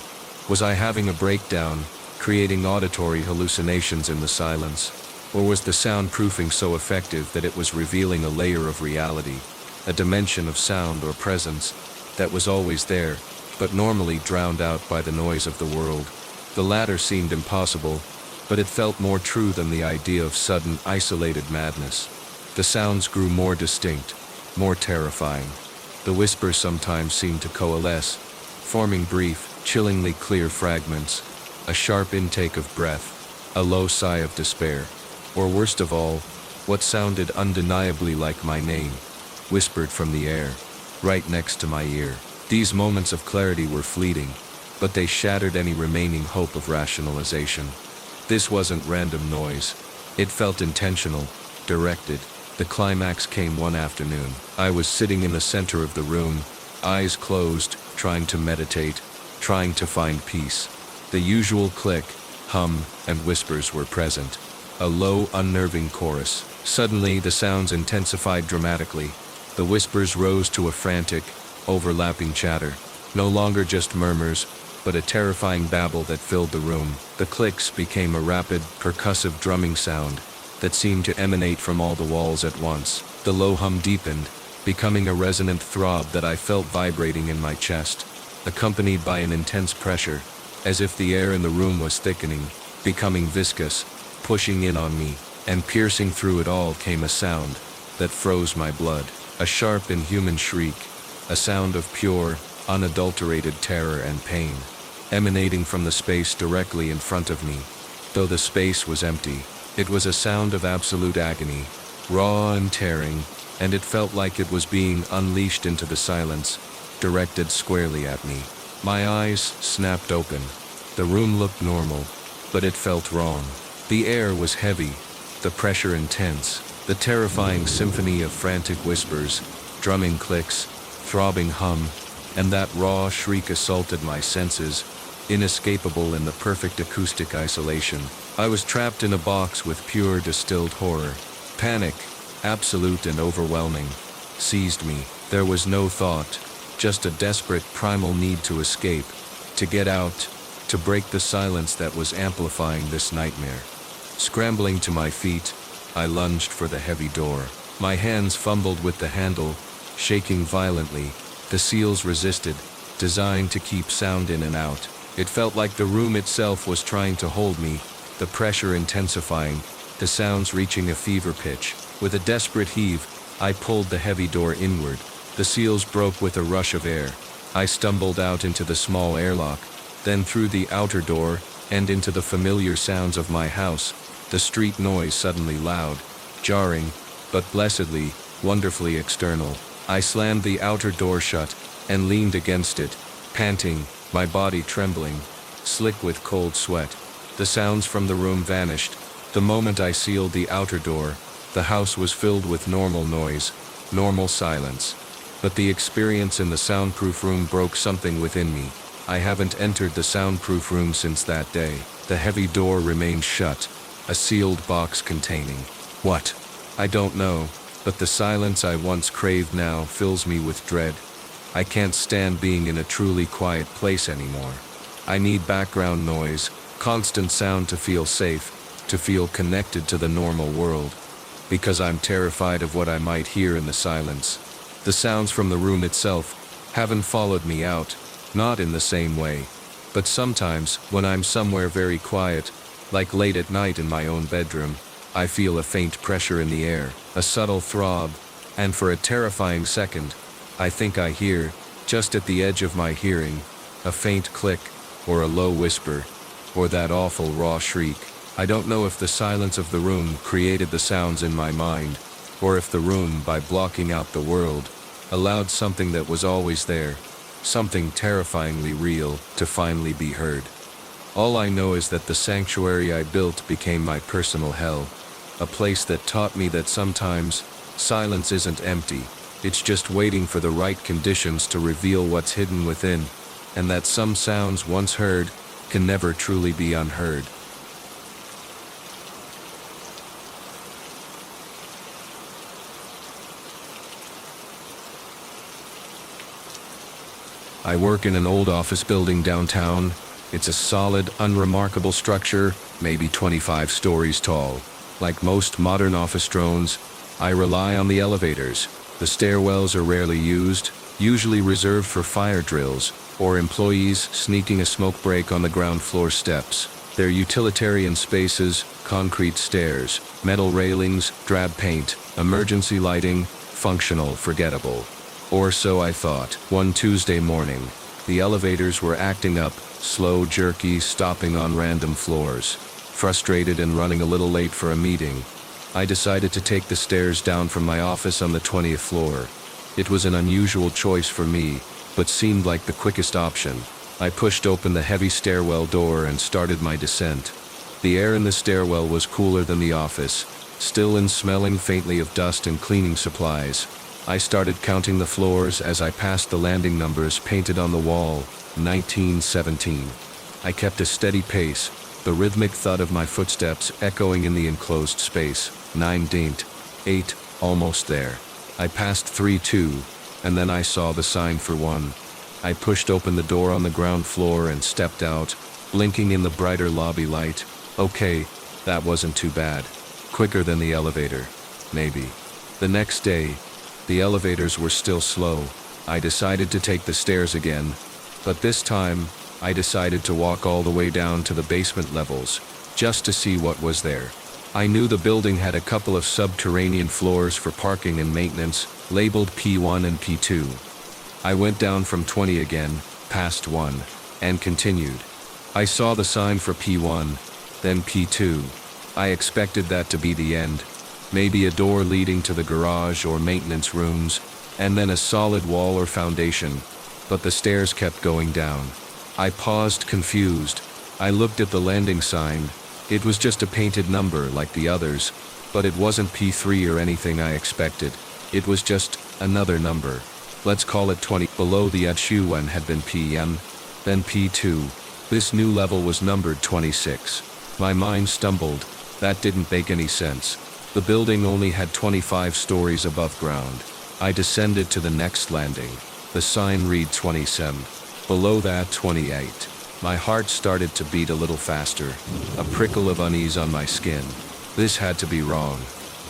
Was I having a breakdown, creating auditory hallucinations in the silence? Or was the soundproofing so effective that it was revealing a layer of reality, a dimension of sound or presence that was always there, but normally drowned out by the noise of the world? The latter seemed impossible, but it felt more true than the idea of sudden, isolated madness. The sounds grew more distinct, more terrifying. The whispers sometimes seemed to coalesce, forming brief, chillingly clear fragments, a sharp intake of breath, a low sigh of despair, or worst of all, what sounded undeniably like my name, whispered from the air, right next to my ear. These moments of clarity were fleeting, but they shattered any remaining hope of rationalization. This wasn't random noise. It felt intentional, directed. The climax came one afternoon. I was sitting in the center of the room, eyes closed, trying to meditate, trying to find peace. The usual click, hum, and whispers were present. A low, unnerving chorus. Suddenly, the sounds intensified dramatically. The whispers rose to a frantic, overlapping chatter. No longer just murmurs, but a terrifying babble that filled the room. The clicks became a rapid, percussive drumming sound that seemed to emanate from all the walls at once. The low hum deepened, becoming a resonant throb that I felt vibrating in my chest, accompanied by an intense pressure, as if the air in the room was thickening, becoming viscous, pushing in on me, and piercing through it all came a sound that froze my blood, a sharp, inhuman shriek, a sound of pure, unadulterated terror and pain, emanating from the space directly in front of me. Though the space was empty, it was a sound of absolute agony, raw and tearing, and it felt like it was being unleashed into the silence, directed squarely at me. My eyes snapped open. The room looked normal, but it felt wrong. The air was heavy, the pressure intense, the terrifying symphony of frantic whispers, drumming clicks, throbbing hum, and that raw shriek assaulted my senses, inescapable in the perfect acoustic isolation. I was trapped in a box with pure distilled horror. Panic, absolute and overwhelming, seized me. There was no thought, just a desperate primal need to escape, to get out, to break the silence that was amplifying this nightmare. Scrambling to my feet, I lunged for the heavy door. My hands fumbled with the handle, shaking violently. The seals resisted, designed to keep sound in and out. It felt like the room itself was trying to hold me, the pressure intensifying, the sounds reaching a fever pitch. With a desperate heave, I pulled the heavy door inward. The seals broke with a rush of air. I stumbled out into the small airlock, then through the outer door, and into the familiar sounds of my house. The street noise suddenly loud, jarring, but blessedly, wonderfully external. I slammed the outer door shut, and leaned against it, panting, my body trembling, slick with cold sweat. The sounds from the room vanished. The moment I sealed the outer door, the house was filled with normal noise, normal silence. But the experience in the soundproof room broke something within me. I haven't entered the soundproof room since that day. The heavy door remained shut, a sealed box containing what? I don't know, but the silence I once craved now fills me with dread. I can't stand being in a truly quiet place anymore. I need background noise, constant sound to feel safe, to feel connected to the normal world. Because I'm terrified of what I might hear in the silence. The sounds from the room itself haven't followed me out, not in the same way. But sometimes, when I'm somewhere very quiet, like late at night in my own bedroom, I feel a faint pressure in the air, a subtle throb, and for a terrifying second, I think I hear, just at the edge of my hearing, a faint click, or a low whisper, or that awful raw shriek. I don't know if the silence of the room created the sounds in my mind, or if the room, by blocking out the world, allowed something that was always there, something terrifyingly real, to finally be heard. All I know is that the sanctuary I built became my personal hell, a place that taught me that sometimes, silence isn't empty, it's just waiting for the right conditions to reveal what's hidden within, and that some sounds once heard can never truly be unheard. I work in an old office building downtown. It's a solid, unremarkable structure, maybe 25 stories tall. Like most modern office drones, I rely on the elevators. The stairwells are rarely used, usually reserved for fire drills, or employees sneaking a smoke break on the ground floor steps. They're utilitarian spaces, concrete stairs, metal railings, drab paint, emergency lighting, functional, forgettable. Or so I thought. One Tuesday morning, the elevators were acting up, slow, jerky, stopping on random floors. Frustrated and running a little late for a meeting, I decided to take the stairs down from my office on the 20th floor. It was an unusual choice for me, but seemed like the quickest option. I pushed open the heavy stairwell door and started my descent. The air in the stairwell was cooler than the office, still and smelling faintly of dust and cleaning supplies. I started counting the floors as I passed the landing numbers painted on the wall, 1917. I kept a steady pace, the rhythmic thud of my footsteps echoing in the enclosed space. 9.8, almost there. I passed 3.2, and then I saw the sign for 1. I pushed open the door on the ground floor and stepped out, blinking in the brighter lobby light. Okay, that wasn't too bad. Quicker than the elevator, maybe. The next day, the elevators were still slow. I decided to take the stairs again, but this time, I decided to walk all the way down to the basement levels, just to see what was there. I knew the building had a couple of subterranean floors for parking and maintenance, labeled P1 and P2. I went down from 20 again, past 1, and continued. I saw the sign for P1, then P2. I expected that to be the end. Maybe a door leading to the garage or maintenance rooms, and then a solid wall or foundation, but the stairs kept going down. I paused, confused. I looked at the landing sign. It was just a painted number like the others, but it wasn't P3 or anything I expected. It was just another number. Let's call it 20. Below the H1 had been PM, then P2. This new level was numbered 26. My mind stumbled. That didn't make any sense. The building only had 25 stories above ground. I descended to the next landing. The sign read 27. Below that, 28. My heart started to beat a little faster, a prickle of unease on my skin. This had to be wrong.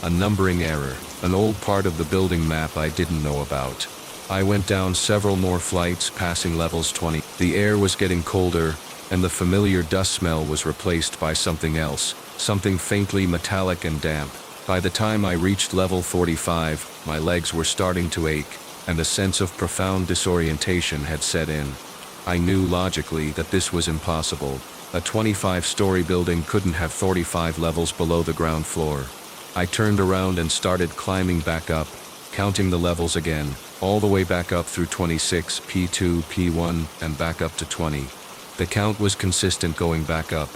A numbering error, an old part of the building map I didn't know about. I went down several more flights, passing levels 20. The air was getting colder, and the familiar dust smell was replaced by something else, something faintly metallic and damp. By the time I reached level 45, my legs were starting to ache, and a sense of profound disorientation had set in. I knew logically that this was impossible. A 25-story building couldn't have 45 levels below the ground floor. I turned around and started climbing back up, counting the levels again, all the way back up through 26, P2, P1, and back up to 20. The count was consistent going back up.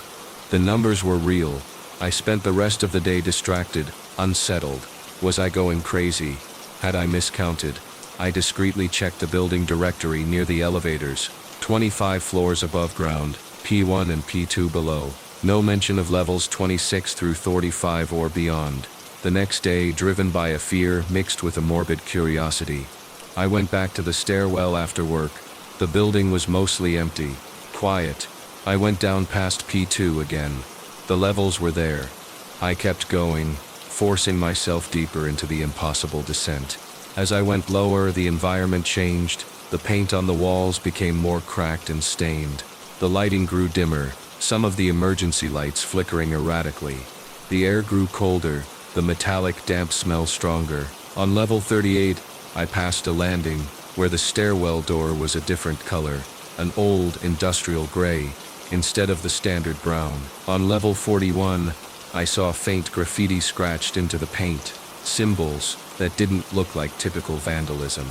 The numbers were real. I spent the rest of the day distracted, unsettled. Was I going crazy? Had I miscounted? I discreetly checked the building directory near the elevators. 25 floors above ground, P1 and P2 below. No mention of levels 26 through 45 or beyond. The next day, driven by a fear mixed with a morbid curiosity, I went back to the stairwell after work. The building was mostly empty, quiet. I went down past P2 again. The levels were there. I kept going, forcing myself deeper into the impossible descent. As I went lower, the environment changed. The paint on the walls became more cracked and stained. The lighting grew dimmer, some of the emergency lights flickering erratically. The air grew colder, the metallic damp smell stronger. On level 38, I passed a landing, where the stairwell door was a different color, an old industrial gray, instead of the standard brown. On level 41, I saw faint graffiti scratched into the paint, symbols that didn't look like typical vandalism.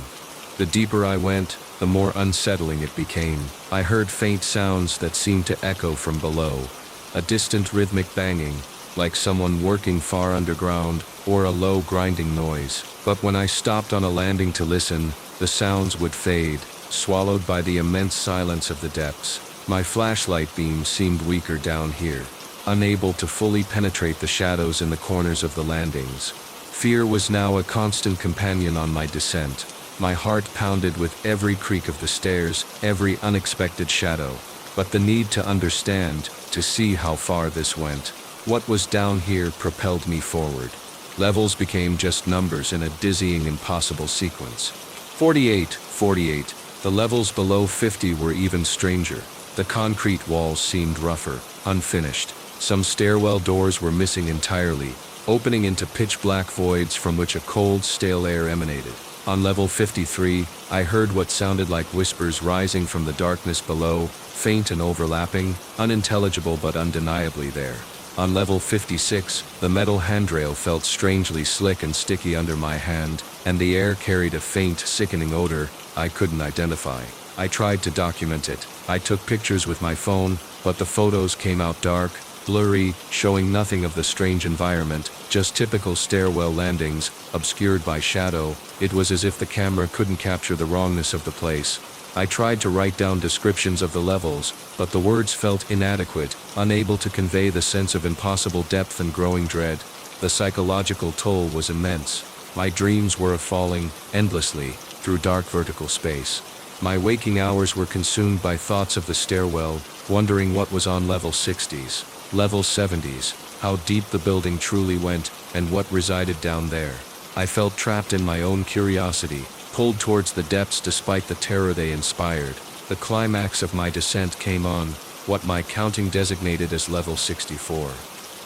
The deeper I went, the more unsettling it became. I heard faint sounds that seemed to echo from below, a distant rhythmic banging, like someone working far underground, or a low grinding noise. But when I stopped on a landing to listen, the sounds would fade, swallowed by the immense silence of the depths. My flashlight beam seemed weaker down here, unable to fully penetrate the shadows in the corners of the landings. Fear was now a constant companion on my descent. My heart pounded with every creak of the stairs, every unexpected shadow. But the need to understand, to see how far this went. What was down here propelled me forward. Levels became just numbers in a dizzying, impossible sequence. 48, 48. The levels below 50 were even stranger. The concrete walls seemed rougher, unfinished. Some stairwell doors were missing entirely, opening into pitch-black voids from which a cold, stale air emanated. On level 53, I heard what sounded like whispers rising from the darkness below, faint and overlapping, unintelligible but undeniably there. On level 56, the metal handrail felt strangely slick and sticky under my hand, and the air carried a faint, sickening odor I couldn't identify. I tried to document it. I took pictures with my phone, but the photos came out dark, blurry, showing nothing of the strange environment, just typical stairwell landings, obscured by shadow. It was as if the camera couldn't capture the wrongness of the place. I tried to write down descriptions of the levels, but the words felt inadequate, unable to convey the sense of impossible depth and growing dread. The psychological toll was immense. My dreams were of falling, endlessly, through dark vertical space. My waking hours were consumed by thoughts of the stairwell, wondering what was on level 60s, level 70s, how deep the building truly went, and what resided down there. I felt trapped in my own curiosity, pulled towards the depths despite the terror they inspired. The climax of my descent came on, what my counting designated as level 64.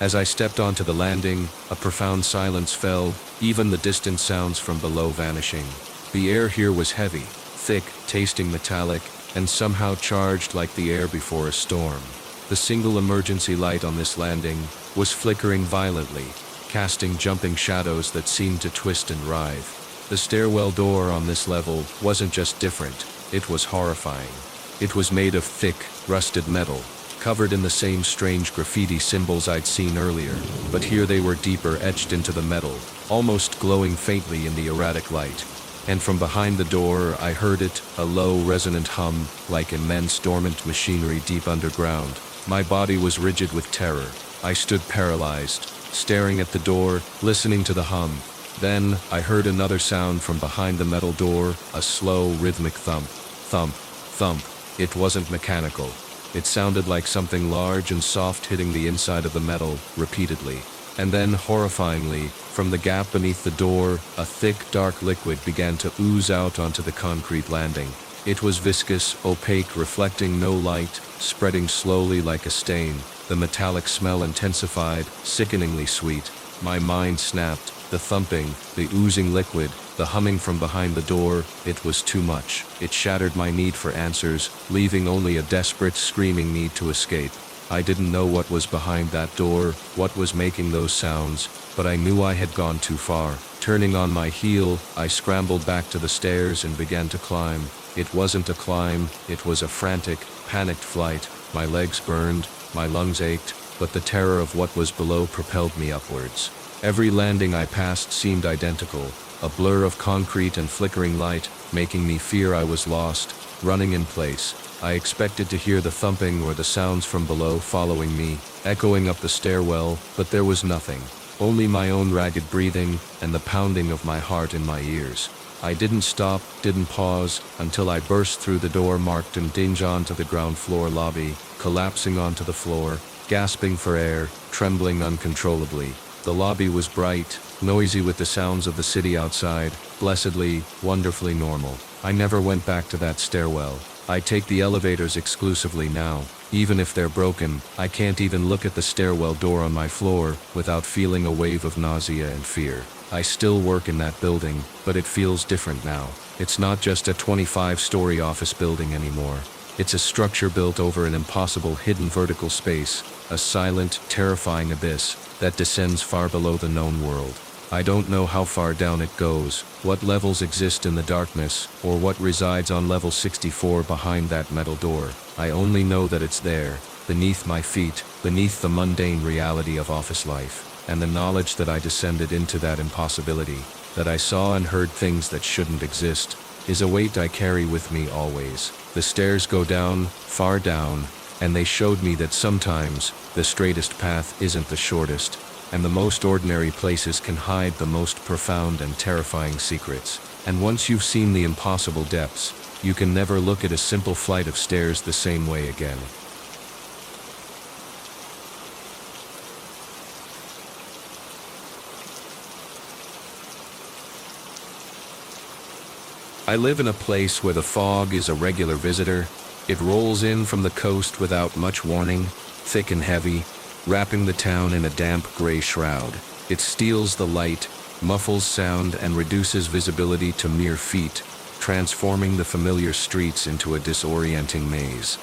As I stepped onto the landing, a profound silence fell, even the distant sounds from below vanishing. The air here was heavy, thick, tasting metallic, and somehow charged like the air before a storm. The single emergency light on this landing was flickering violently, casting jumping shadows that seemed to twist and writhe. The stairwell door on this level wasn't just different, it was horrifying. It was made of thick, rusted metal, covered in the same strange graffiti symbols I'd seen earlier, but here they were deeper etched into the metal, almost glowing faintly in the erratic light. And from behind the door I heard it, a low, resonant hum, like immense dormant machinery deep underground. My body was rigid with terror. I stood paralyzed, staring at the door, listening to the hum. Then, I heard another sound from behind the metal door, a slow, rhythmic thump. Thump, thump. It wasn't mechanical. It sounded like something large and soft hitting the inside of the metal, repeatedly. And then, horrifyingly, from the gap beneath the door, a thick, dark liquid began to ooze out onto the concrete landing. It was viscous, opaque, reflecting no light, spreading slowly like a stain. The metallic smell intensified, sickeningly sweet. My mind snapped. The thumping, the oozing liquid, the humming from behind the door, it was too much. It shattered my need for answers, leaving only a desperate, screaming need to escape. I didn't know what was behind that door, what was making those sounds, but I knew I had gone too far. Turning on my heel, I scrambled back to the stairs and began to climb. It wasn't a climb, it was a frantic, panicked flight. My legs burned, my lungs ached, but the terror of what was below propelled me upwards. Every landing I passed seemed identical, a blur of concrete and flickering light, making me fear I was lost, running in place. I expected to hear the thumping or the sounds from below following me, echoing up the stairwell, but there was nothing. Only my own ragged breathing and the pounding of my heart in my ears. I didn't stop, didn't pause, until I burst through the door marked and dinge onto the ground floor lobby, collapsing onto the floor, gasping for air, trembling uncontrollably. The lobby was bright, noisy with the sounds of the city outside, blessedly, wonderfully normal. I never went back to that stairwell. I take the elevators exclusively now. Even if they're broken, I can't even look at the stairwell door on my floor without feeling a wave of nausea and fear. I still work in that building, but it feels different now. It's not just a 25-story office building anymore. It's a structure built over an impossible hidden vertical space, a silent, terrifying abyss that descends far below the known world. I don't know how far down it goes, what levels exist in the darkness, or what resides on level 64 behind that metal door. I only know that it's there, beneath my feet, beneath the mundane reality of office life, and the knowledge that I descended into that impossibility, that I saw and heard things that shouldn't exist, is a weight I carry with me always. The stairs go down, far down, and they showed me that sometimes the straightest path isn't the shortest, and the most ordinary places can hide the most profound and terrifying secrets. And once you've seen the impossible depths, you can never look at a simple flight of stairs the same way again. I live in a place where the fog is a regular visitor. It rolls in from the coast without much warning, thick and heavy, wrapping the town in a damp gray shroud. It steals the light, muffles sound, and reduces visibility to mere feet, transforming the familiar streets into a disorienting maze.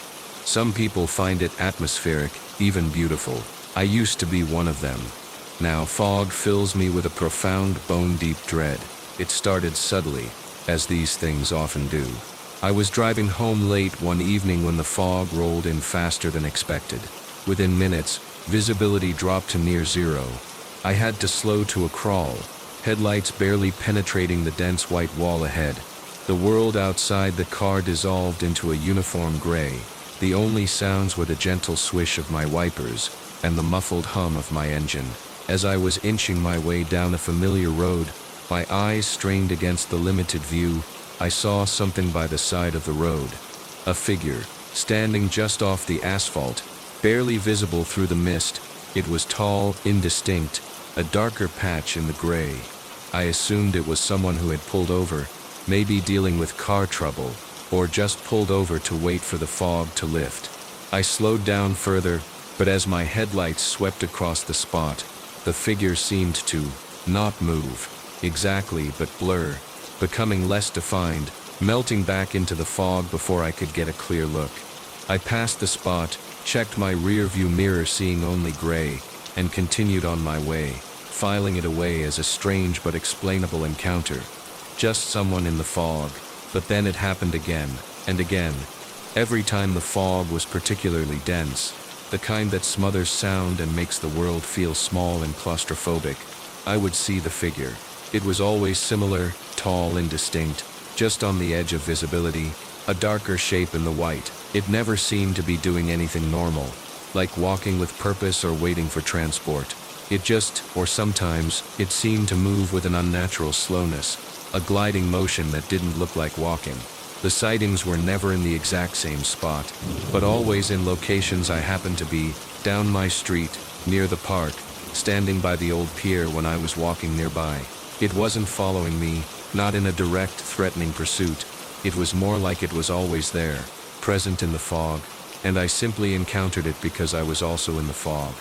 Some people find it atmospheric, even beautiful. I used to be one of them. Now fog fills me with a profound, bone-deep dread. It started subtly, as these things often do. I was driving home late one evening when the fog rolled in faster than expected. Within minutes, visibility dropped to near zero. I had to slow to a crawl, headlights barely penetrating the dense white wall ahead. The world outside the car dissolved into a uniform gray. The only sounds were the gentle swish of my wipers and the muffled hum of my engine. As I was inching my way down a familiar road, my eyes strained against the limited view, I saw something by the side of the road. A figure, standing just off the asphalt, barely visible through the mist. It was tall, indistinct, a darker patch in the gray. I assumed it was someone who had pulled over, maybe dealing with car trouble, or just pulled over to wait for the fog to lift. I slowed down further, but as my headlights swept across the spot, the figure seemed to not move exactly, but blur, becoming less defined, melting back into the fog before I could get a clear look. I passed the spot, checked my rear-view mirror seeing only gray, and continued on my way, filing it away as a strange but explainable encounter. Just someone in the fog. But then it happened again, and again. Every time the fog was particularly dense, the kind that smothers sound and makes the world feel small and claustrophobic, I would see the figure. It was always similar, tall and distinct, just on the edge of visibility, a darker shape in the white. It never seemed to be doing anything normal, like walking with purpose or waiting for transport. It just, or sometimes, it seemed to move with an unnatural slowness, a gliding motion that didn't look like walking. The sightings were never in the exact same spot, but always in locations I happened to be, down my street, near the park, standing by the old pier when I was walking nearby. It wasn't following me, not in a direct, threatening pursuit. It was more like it was always there, present in the fog, and I simply encountered it because I was also in the fog.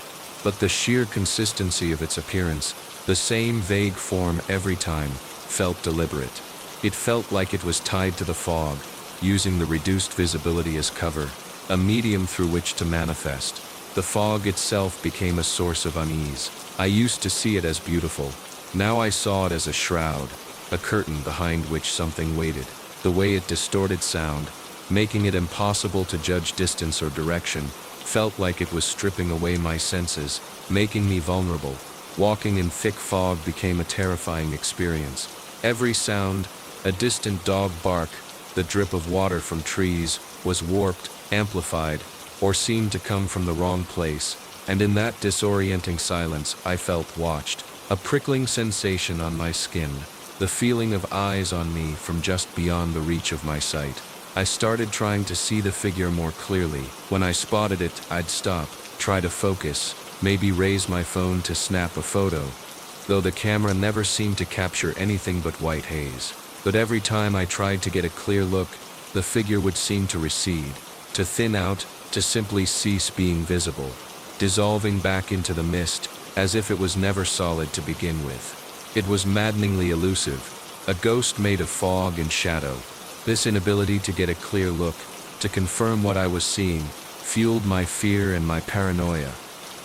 but the sheer consistency of its appearance, the same vague form every time, felt deliberate. It felt like it was tied to the fog, using the reduced visibility as cover, a medium through which to manifest. The fog itself became a source of unease. I used to see it as beautiful. Now I saw it as a shroud, a curtain behind which something waited. The way it distorted sound, making it impossible to judge distance or direction, felt like it was stripping away my senses, making me vulnerable. Walking in thick fog became a terrifying experience. Every sound, a distant dog bark, the drip of water from trees, was warped, amplified, or seemed to come from the wrong place, and in that disorienting silence I felt watched. A prickling sensation on my skin, the feeling of eyes on me from just beyond the reach of my sight. I started trying to see the figure more clearly. When I spotted it, I'd stop, try to focus, maybe raise my phone to snap a photo, though the camera never seemed to capture anything but white haze. But every time I tried to get a clear look, the figure would seem to recede, to thin out, to simply cease being visible, dissolving back into the mist, as if it was never solid to begin with. It was maddeningly elusive, a ghost made of fog and shadow. This inability to get a clear look, to confirm what I was seeing, fueled my fear and my paranoia.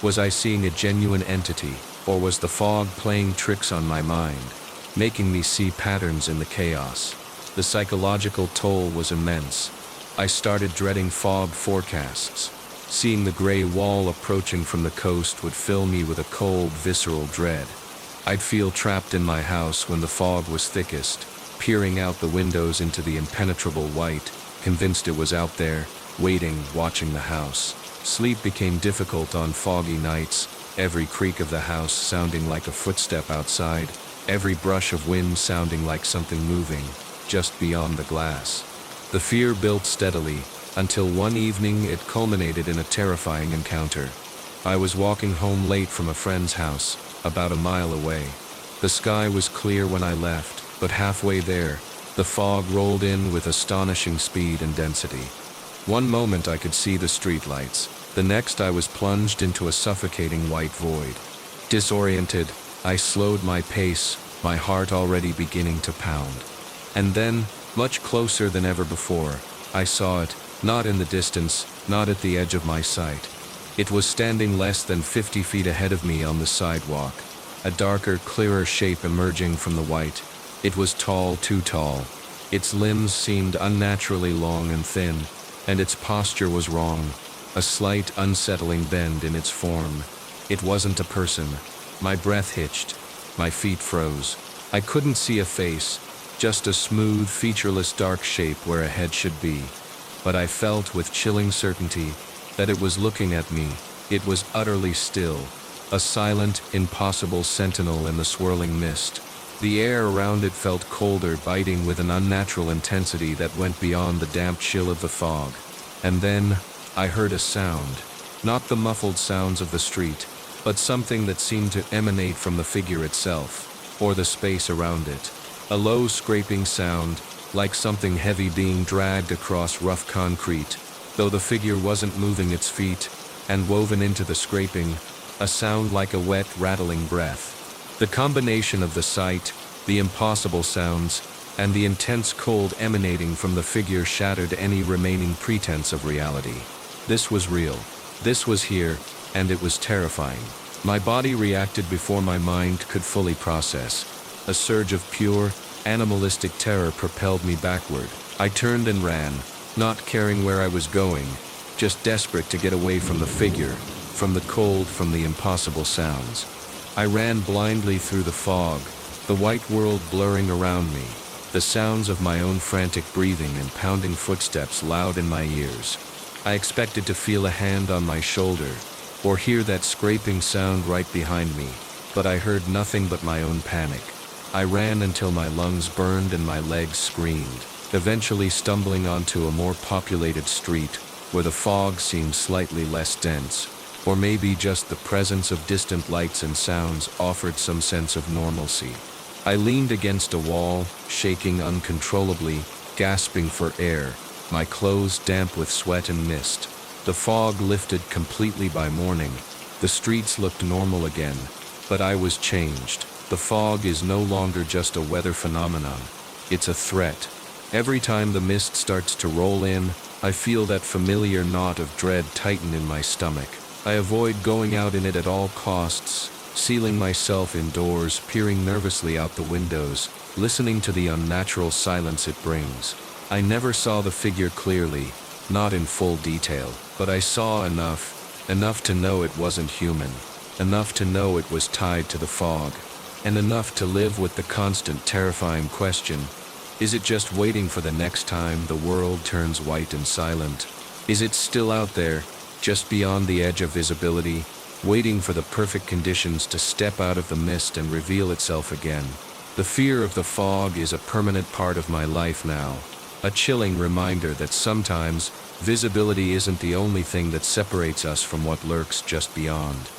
Was I seeing a genuine entity, or was the fog playing tricks on my mind, making me see patterns in the chaos? The psychological toll was immense. I started dreading fog forecasts. Seeing the gray wall approaching from the coast would fill me with a cold, visceral dread. I'd feel trapped in my house when the fog was thickest, peering out the windows into the impenetrable white, convinced it was out there, waiting, watching the house. Sleep became difficult on foggy nights, every creak of the house sounding like a footstep outside, every brush of wind sounding like something moving, just beyond the glass. The fear built steadily, until one evening it culminated in a terrifying encounter. I was walking home late from a friend's house, about a mile away. The sky was clear when I left, but halfway there, the fog rolled in with astonishing speed and density. One moment I could see the streetlights, the next I was plunged into a suffocating white void. Disoriented, I slowed my pace, my heart already beginning to pound. And then, much closer than ever before, I saw it, not in the distance, not at the edge of my sight. It was standing less than 50 feet ahead of me on the sidewalk, a darker, clearer shape emerging from the white. It was tall, too tall. Its limbs seemed unnaturally long and thin, and its posture was wrong, a slight, unsettling bend in its form. It wasn't a person. My breath hitched. My feet froze. I couldn't see a face, just a smooth, featureless dark shape where a head should be. But I felt with chilling certainty that it was looking at me. It was utterly still, a silent, impossible sentinel in the swirling mist. The air around it felt colder, biting with an unnatural intensity that went beyond the damp chill of the fog. And then, I heard a sound. Not the muffled sounds of the street, but something that seemed to emanate from the figure itself, or the space around it. A low scraping sound, like something heavy being dragged across rough concrete, though the figure wasn't moving its feet, and woven into the scraping, a sound like a wet, rattling breath. The combination of the sight, the impossible sounds, and the intense cold emanating from the figure shattered any remaining pretense of reality. This was real. This was here, and it was terrifying. My body reacted before my mind could fully process. A surge of pure, animalistic terror propelled me backward. I turned and ran, not caring where I was going, just desperate to get away from the figure, from the cold, from the impossible sounds. I ran blindly through the fog, the white world blurring around me, the sounds of my own frantic breathing and pounding footsteps loud in my ears. I expected to feel a hand on my shoulder, or hear that scraping sound right behind me, but I heard nothing but my own panic. I ran until my lungs burned and my legs screamed, eventually stumbling onto a more populated street, where the fog seemed slightly less dense. Or maybe just the presence of distant lights and sounds offered some sense of normalcy. I leaned against a wall, shaking uncontrollably, gasping for air, my clothes damp with sweat and mist. The fog lifted completely by morning, The streets looked normal again, but I was changed. The fog is no longer just a weather phenomenon. It's a threat. Every time the mist starts to roll in, I feel that familiar knot of dread tighten in my stomach. I avoid going out in it at all costs, sealing myself indoors, peering nervously out the windows, listening to the unnatural silence it brings. I never saw the figure clearly, not in full detail, but I saw enough to know it wasn't human, enough to know it was tied to the fog, and enough to live with the constant terrifying question, is it just waiting for the next time the world turns white and silent? Is it still out there, just beyond the edge of visibility, waiting for the perfect conditions to step out of the mist and reveal itself again? The fear of the fog is a permanent part of my life now, a chilling reminder that sometimes visibility isn't the only thing that separates us from what lurks just beyond.